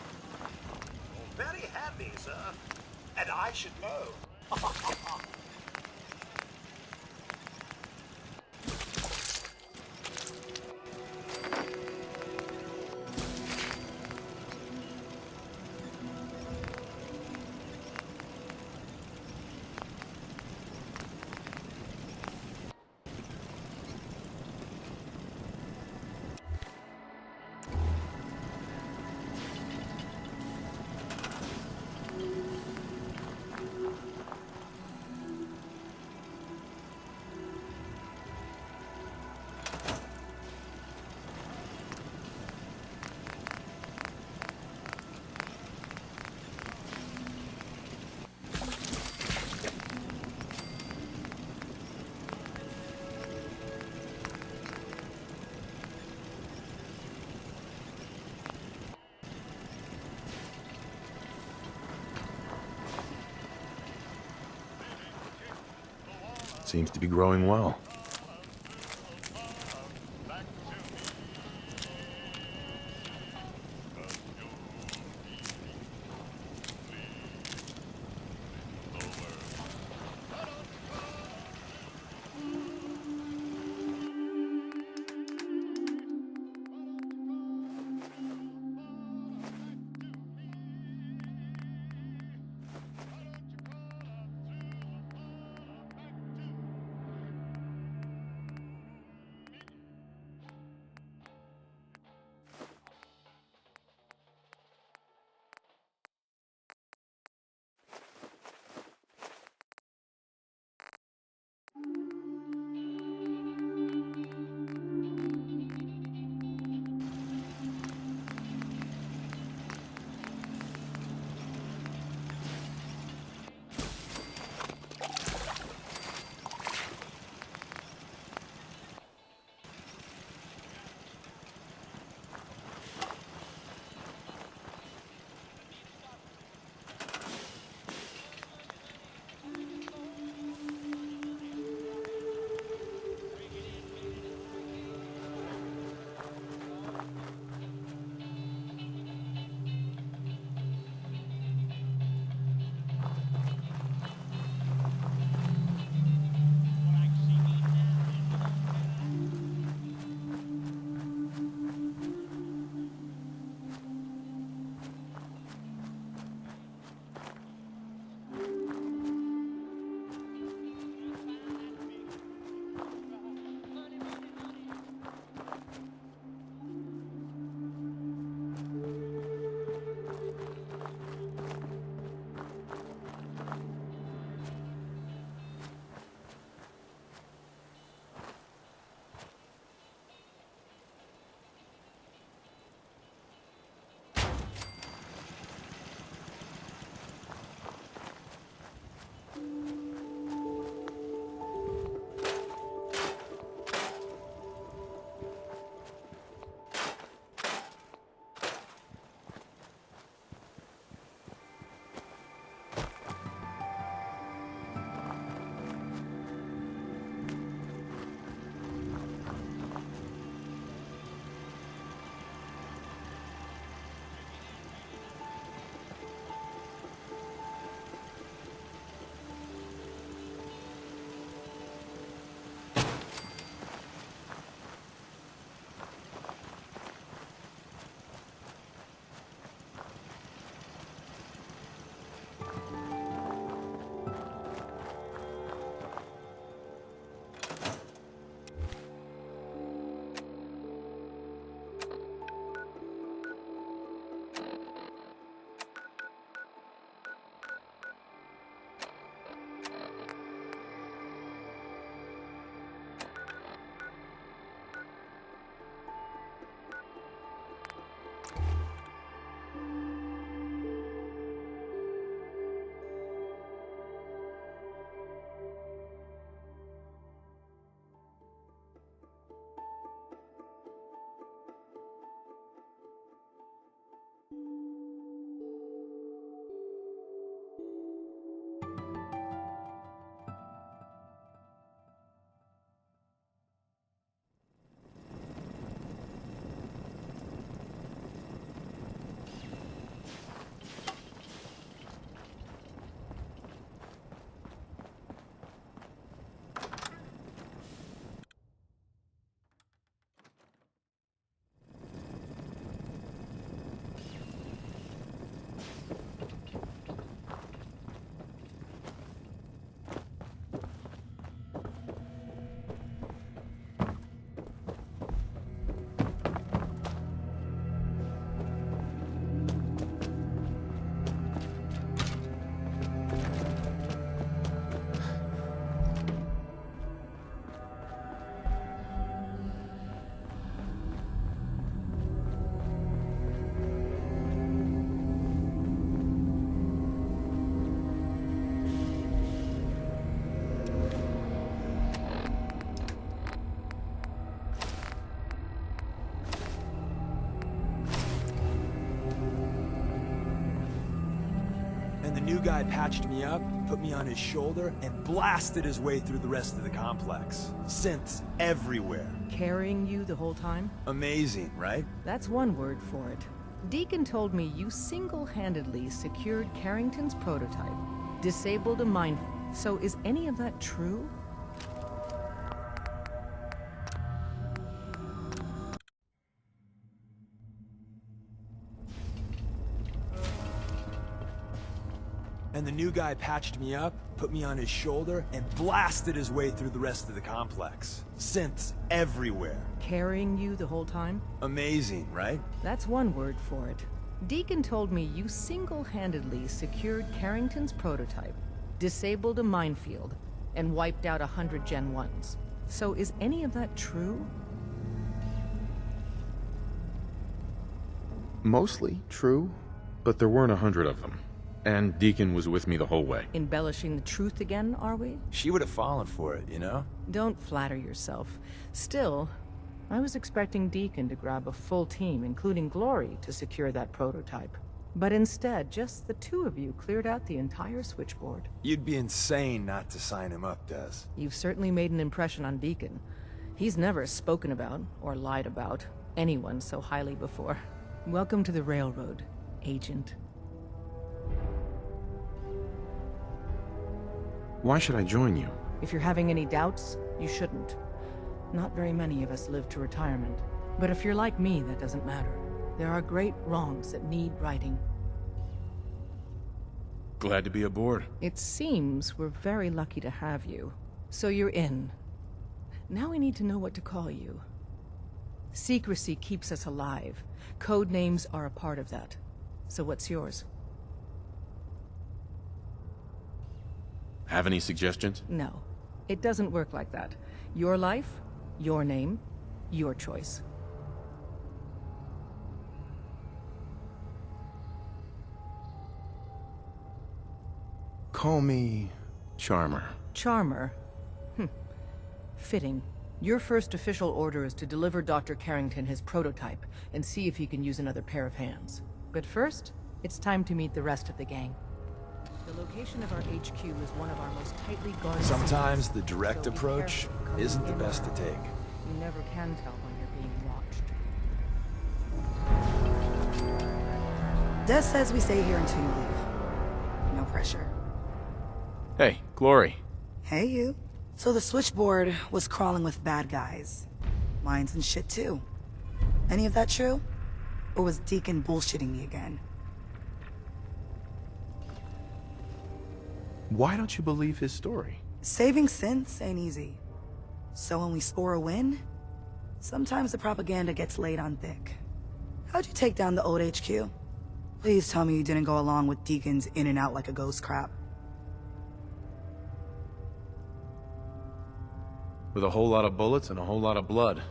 Very handy, sir. And I should know. Seems to be growing well. And the new guy patched me up, put me on his shoulder, and blasted his way through the rest of the complex. Synths everywhere. Carrying you the whole time? Amazing, right? That's one word for it. Deacon told me you single-handedly secured Carrington's prototype, disabled a mine. So is any of that true? And the new guy patched me up, put me on his shoulder, and blasted his way through the rest of the complex. Synths everywhere. Carrying you the whole time? Amazing, right? That's one word for it. Deacon told me you single-handedly secured Carrington's prototype, disabled a minefield, and wiped out 100 Gen 1s. So is any of that true? Mostly true, but there weren't 100 of them. And Deacon was with me the whole way. Embellishing the truth again, are we? She would have fallen for it, you know? Don't flatter yourself. Still, I was expecting Deacon to grab a full team, including Glory, to secure that prototype. But instead, just the two of you cleared out the entire switchboard. You'd be insane not to sign him up, Des. You've certainly made an impression on Deacon. He's never spoken about, or lied about, anyone so highly before. Welcome to the Railroad, Agent. Why should I join you? If you're having any doubts, you shouldn't. Not very many of us live to retirement. But if you're like me, that doesn't matter. There are great wrongs that need righting. Glad to be aboard. It seems we're very lucky to have you. So you're in. Now we need to know what to call you. Secrecy keeps us alive. Code names are a part of that. So what's yours? Have any suggestions? No. It doesn't work like that. Your life, your name, your choice. Call me Charmer. Charmer? Fitting. Your first official order is to deliver Dr. Carrington his prototype and see if he can use another pair of hands. But first, it's time to meet the rest of the gang. The location of our HQ is one of our most tightly guarded Sometimes cities, the direct so be approach careful isn't the coming in best to or out. take. You never can tell when you're being watched. Des says we stay here until you leave. No pressure. Hey, Glory. Hey, you. So the switchboard was crawling with bad guys. Mines and shit, too. Any of that true? Or was Deacon bullshitting me again? Why don't you believe his story? Saving synths ain't easy. So when we score a win, sometimes the propaganda gets laid on thick. How'd you take down the old HQ? Please tell me you didn't go along with Deacon's in and out like a ghost crap. With a whole lot of bullets and a whole lot of blood.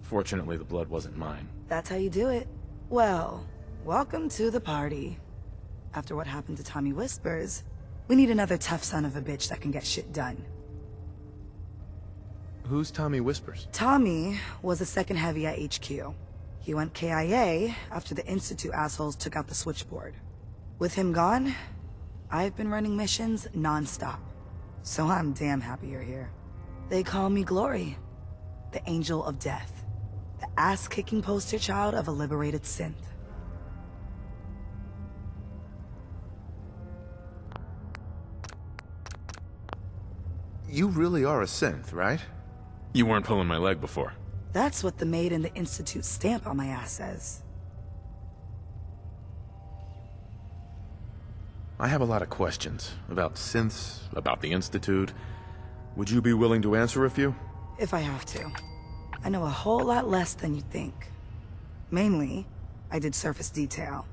Fortunately, the blood wasn't mine. That's how you do it. Well, welcome to the party. After what happened to Tommy Whispers, we need another tough son of a bitch that can get shit done. Who's Tommy Whispers? Tommy was a second heavy at HQ. He went KIA after the Institute assholes took out the switchboard. With him gone, I've been running missions non-stop. So I'm damn happy you're here. They call me Glory, the Angel of Death, the ass-kicking poster child of a liberated synth. You really are a synth, right? You weren't pulling my leg before. That's what the Made in the Institute stamp on my ass says. I have a lot of questions about synths, about the Institute. Would you be willing to answer a few? If I have to. I know a whole lot less than you think. Mainly, I did surface detail,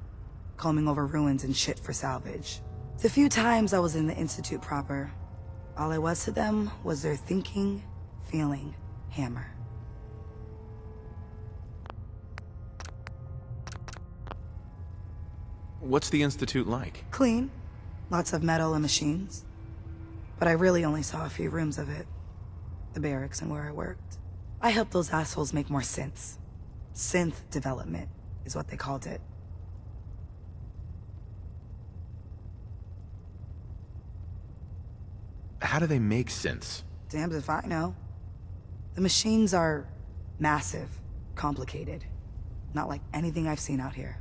combing over ruins and shit for salvage. The few times I was in the Institute proper, all I was to them was their thinking, feeling hammer. What's the Institute like? Clean. Lots of metal and machines. But I really only saw a few rooms of it. The barracks and where I worked. I helped those assholes make more synths. Synth development is what they called it. how do they make synths? Damned if I know. The machines are massive, complicated. Not like anything I've seen out here.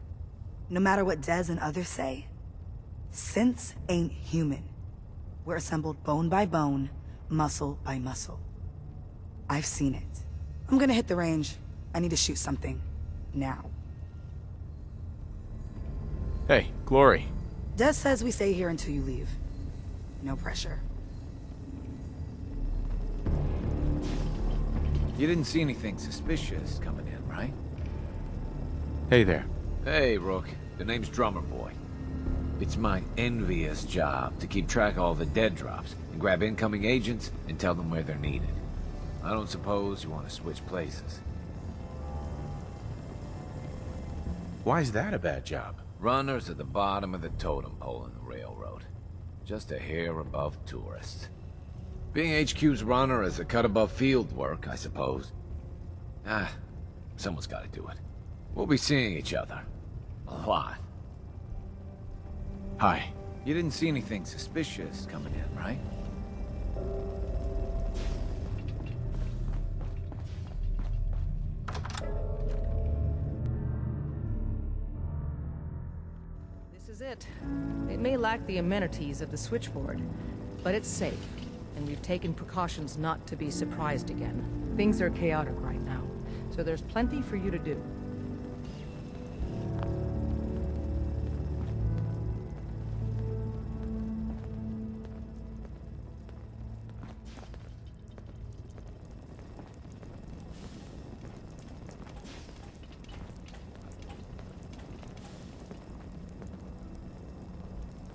No matter what Des and others say, synths ain't human. We're assembled bone by bone, muscle by muscle. I've seen it. I'm gonna hit the range. I need to shoot something. Now. Hey, Glory. Des says we stay here until you leave. No pressure. You didn't see anything suspicious coming in, right? Hey there. Hey, Rook. The name's Drummer Boy. It's my envious job to keep track of all the dead drops and grab incoming agents and tell them where they're needed. I don't suppose you want to switch places. Why is that a bad job? Runners at the bottom of the totem pole in the railroad. Just a hair above tourists. Being HQ's runner is a cut above field work, I suppose. Someone's got to do it. We'll be seeing each other. A lot. Hi. You didn't see anything suspicious coming in, right? This is it. It may lack the amenities of the switchboard, but it's safe, and we've taken precautions not to be surprised again. Things are chaotic right now, so there's plenty for you to do.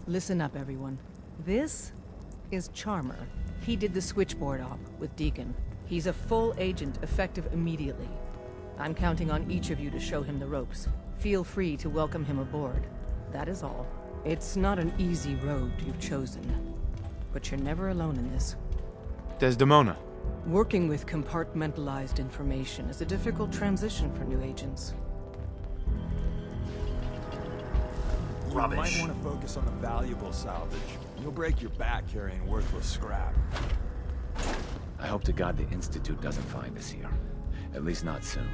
Listen up, everyone. This is Charmer. He did the switchboard op with Deacon. He's a full agent, effective immediately. I'm counting on each of you to show him the ropes. Feel free to welcome him aboard. That is all. It's not an easy road you've chosen, but you're never alone in this. Desdemona. Working with compartmentalized information is a difficult transition for new agents. Rubbish. You might want to focus on the valuable salvage. You'll break your back carrying worthless scrap. I hope to God the Institute doesn't find us here. At least not soon.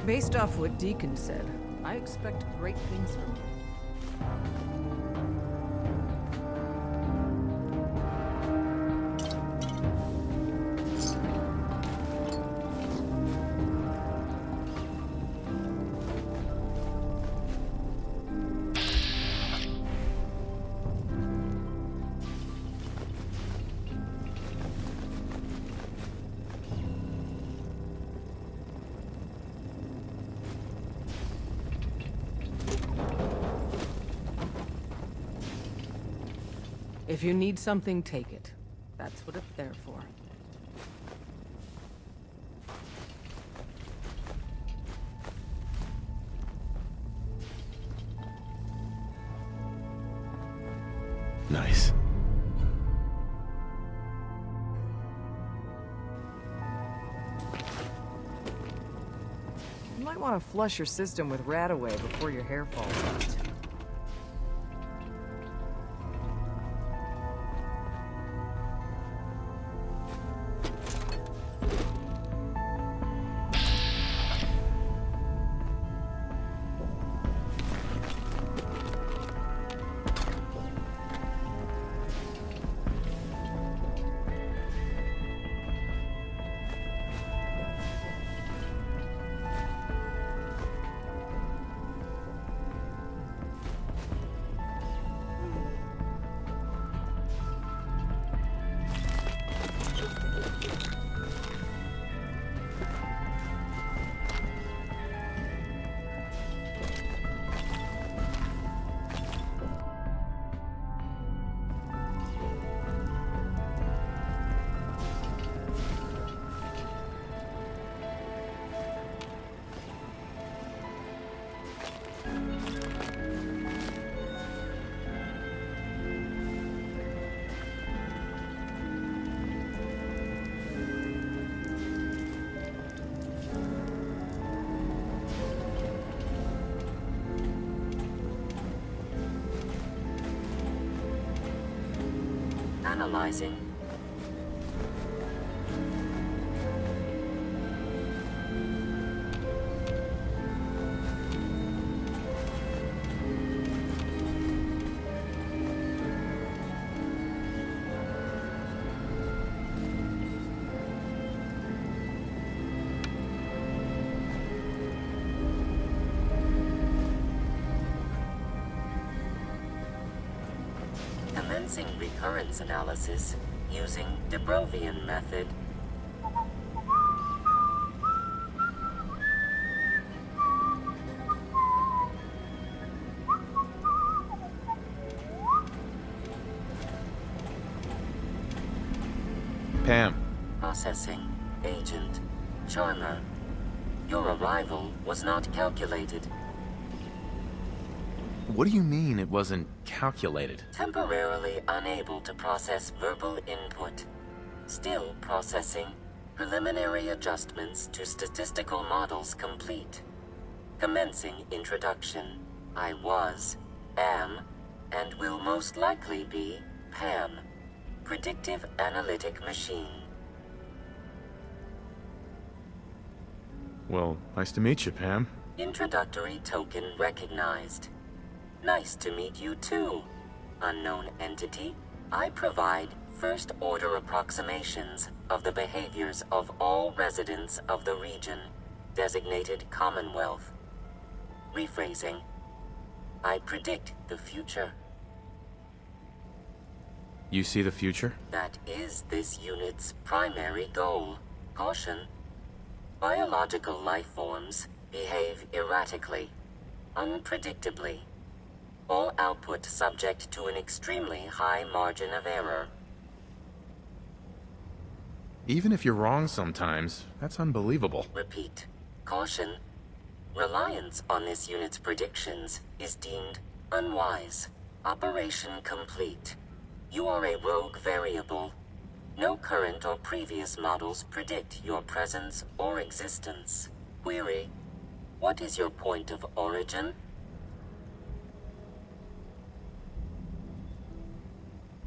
Based off what Deacon said, I expect great things from you. If you need something, take it. That's what it's there for. Nice. want to flush your system with rat away before your hair falls out. Analyzing. Commencing recurrence analysis using de Brovian method. Pam. Processing. Agent. Charmer. Your arrival was not calculated. What do you mean it wasn't calculated? Temporarily unable to process verbal input. Still processing. Preliminary adjustments to statistical models complete. Commencing introduction. I was, am, and will most likely be Pam. Predictive analytic machine. Well, nice to meet you, Pam. Introductory token recognized. Nice to meet you too. Unknown entity, I provide first-order approximations of the behaviors of all residents of the region, designated Commonwealth. Rephrasing. I predict the future. You see the future? That is this unit's primary goal. Caution. Biological life forms behave erratically, unpredictably. All output subject to an extremely high margin of error. Even if you're wrong sometimes, that's unbelievable. Repeat. Caution. Reliance on this unit's predictions is deemed unwise. Operation complete. You are a rogue variable. No current or previous models predict your presence or existence. Query. What is your point of origin?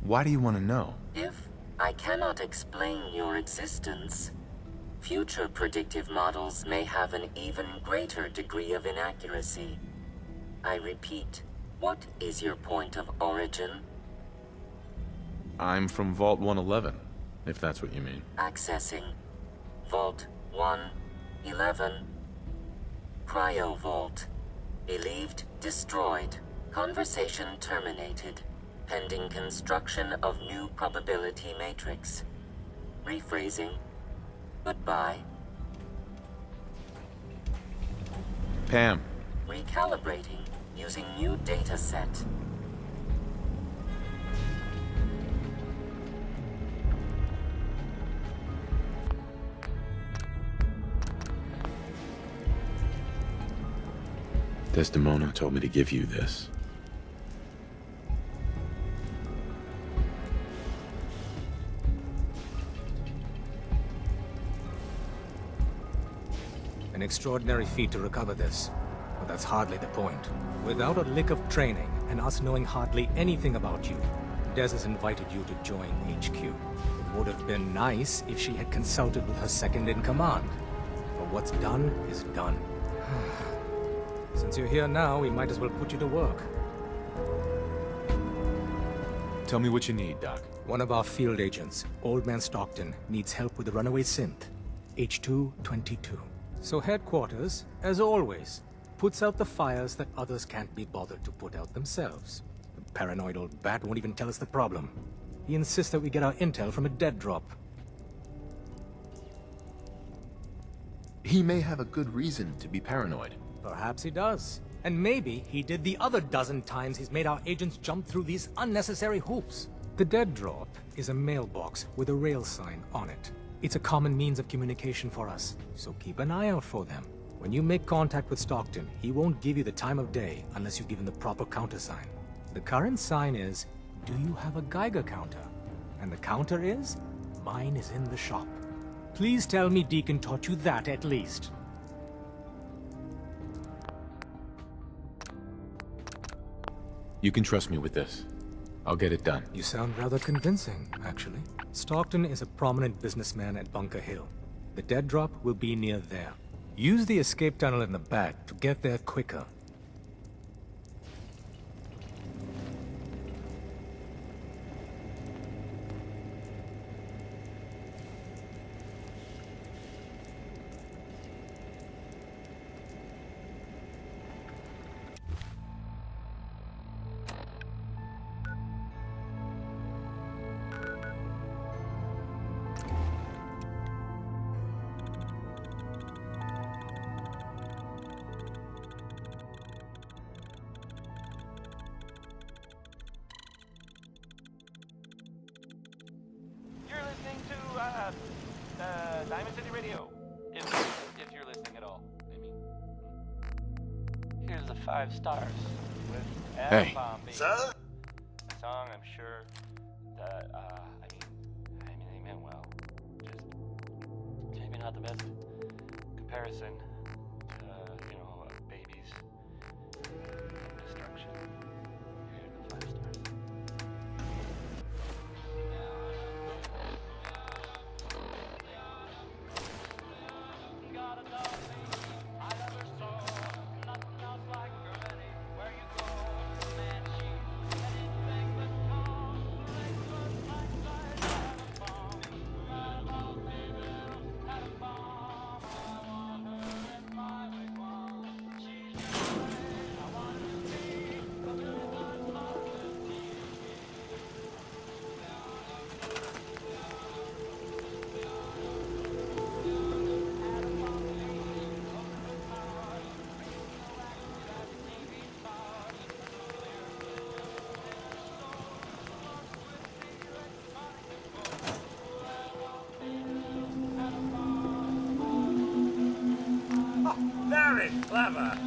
Why do you want to know? If I cannot explain your existence, future predictive models may have an even greater degree of inaccuracy. I repeat, what is your point of origin? I'm from Vault 111, if that's what you mean. Accessing. Vault 111. Cryo Vault. Believed destroyed. Conversation terminated. Pending construction of new probability matrix. Rephrasing. Goodbye. Pam. Recalibrating using new data set. Desdemona told me to give you this. An extraordinary feat to recover this. But that's hardly the point. Without a lick of training, and us knowing hardly anything about you, Des has invited you to join HQ. It would have been nice if she had consulted with her second-in-command. But what's done is done. Since you're here now, we might as well put you to work. Tell me what you need, Doc. One of our field agents, Old Man Stockton, needs help with the runaway synth. H222. So headquarters, as always, puts out the fires that others can't be bothered to put out themselves. The paranoid old bat won't even tell us the problem. He insists that we get our intel from a dead drop. He may have a good reason to be paranoid. Perhaps he does. And maybe he did the other dozen times he's made our agents jump through these unnecessary hoops. The dead drop is a mailbox with a rail sign on it. It's a common means of communication for us, so keep an eye out for them. When you make contact with Stockton, he won't give you the time of day unless you give him the proper countersign. The current sign is, do you have a Geiger counter? And the counter is, mine is in the shop. Please tell me Deacon taught you that at least. You can trust me with this. I'll get it done. You sound rather convincing, actually. Stockton is a prominent businessman at Bunker Hill. The dead drop will be near there. Use the escape tunnel in the back to get there quicker. You're listening to Diamond City Radio. If you're listening at all, I mean. Here's the 5 stars with Hey. Sir? A song I'm sure that I mean they meant well. Just maybe not the best comparison to babies and destruction. Here are the 5 stars. Very clever.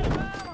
Fire!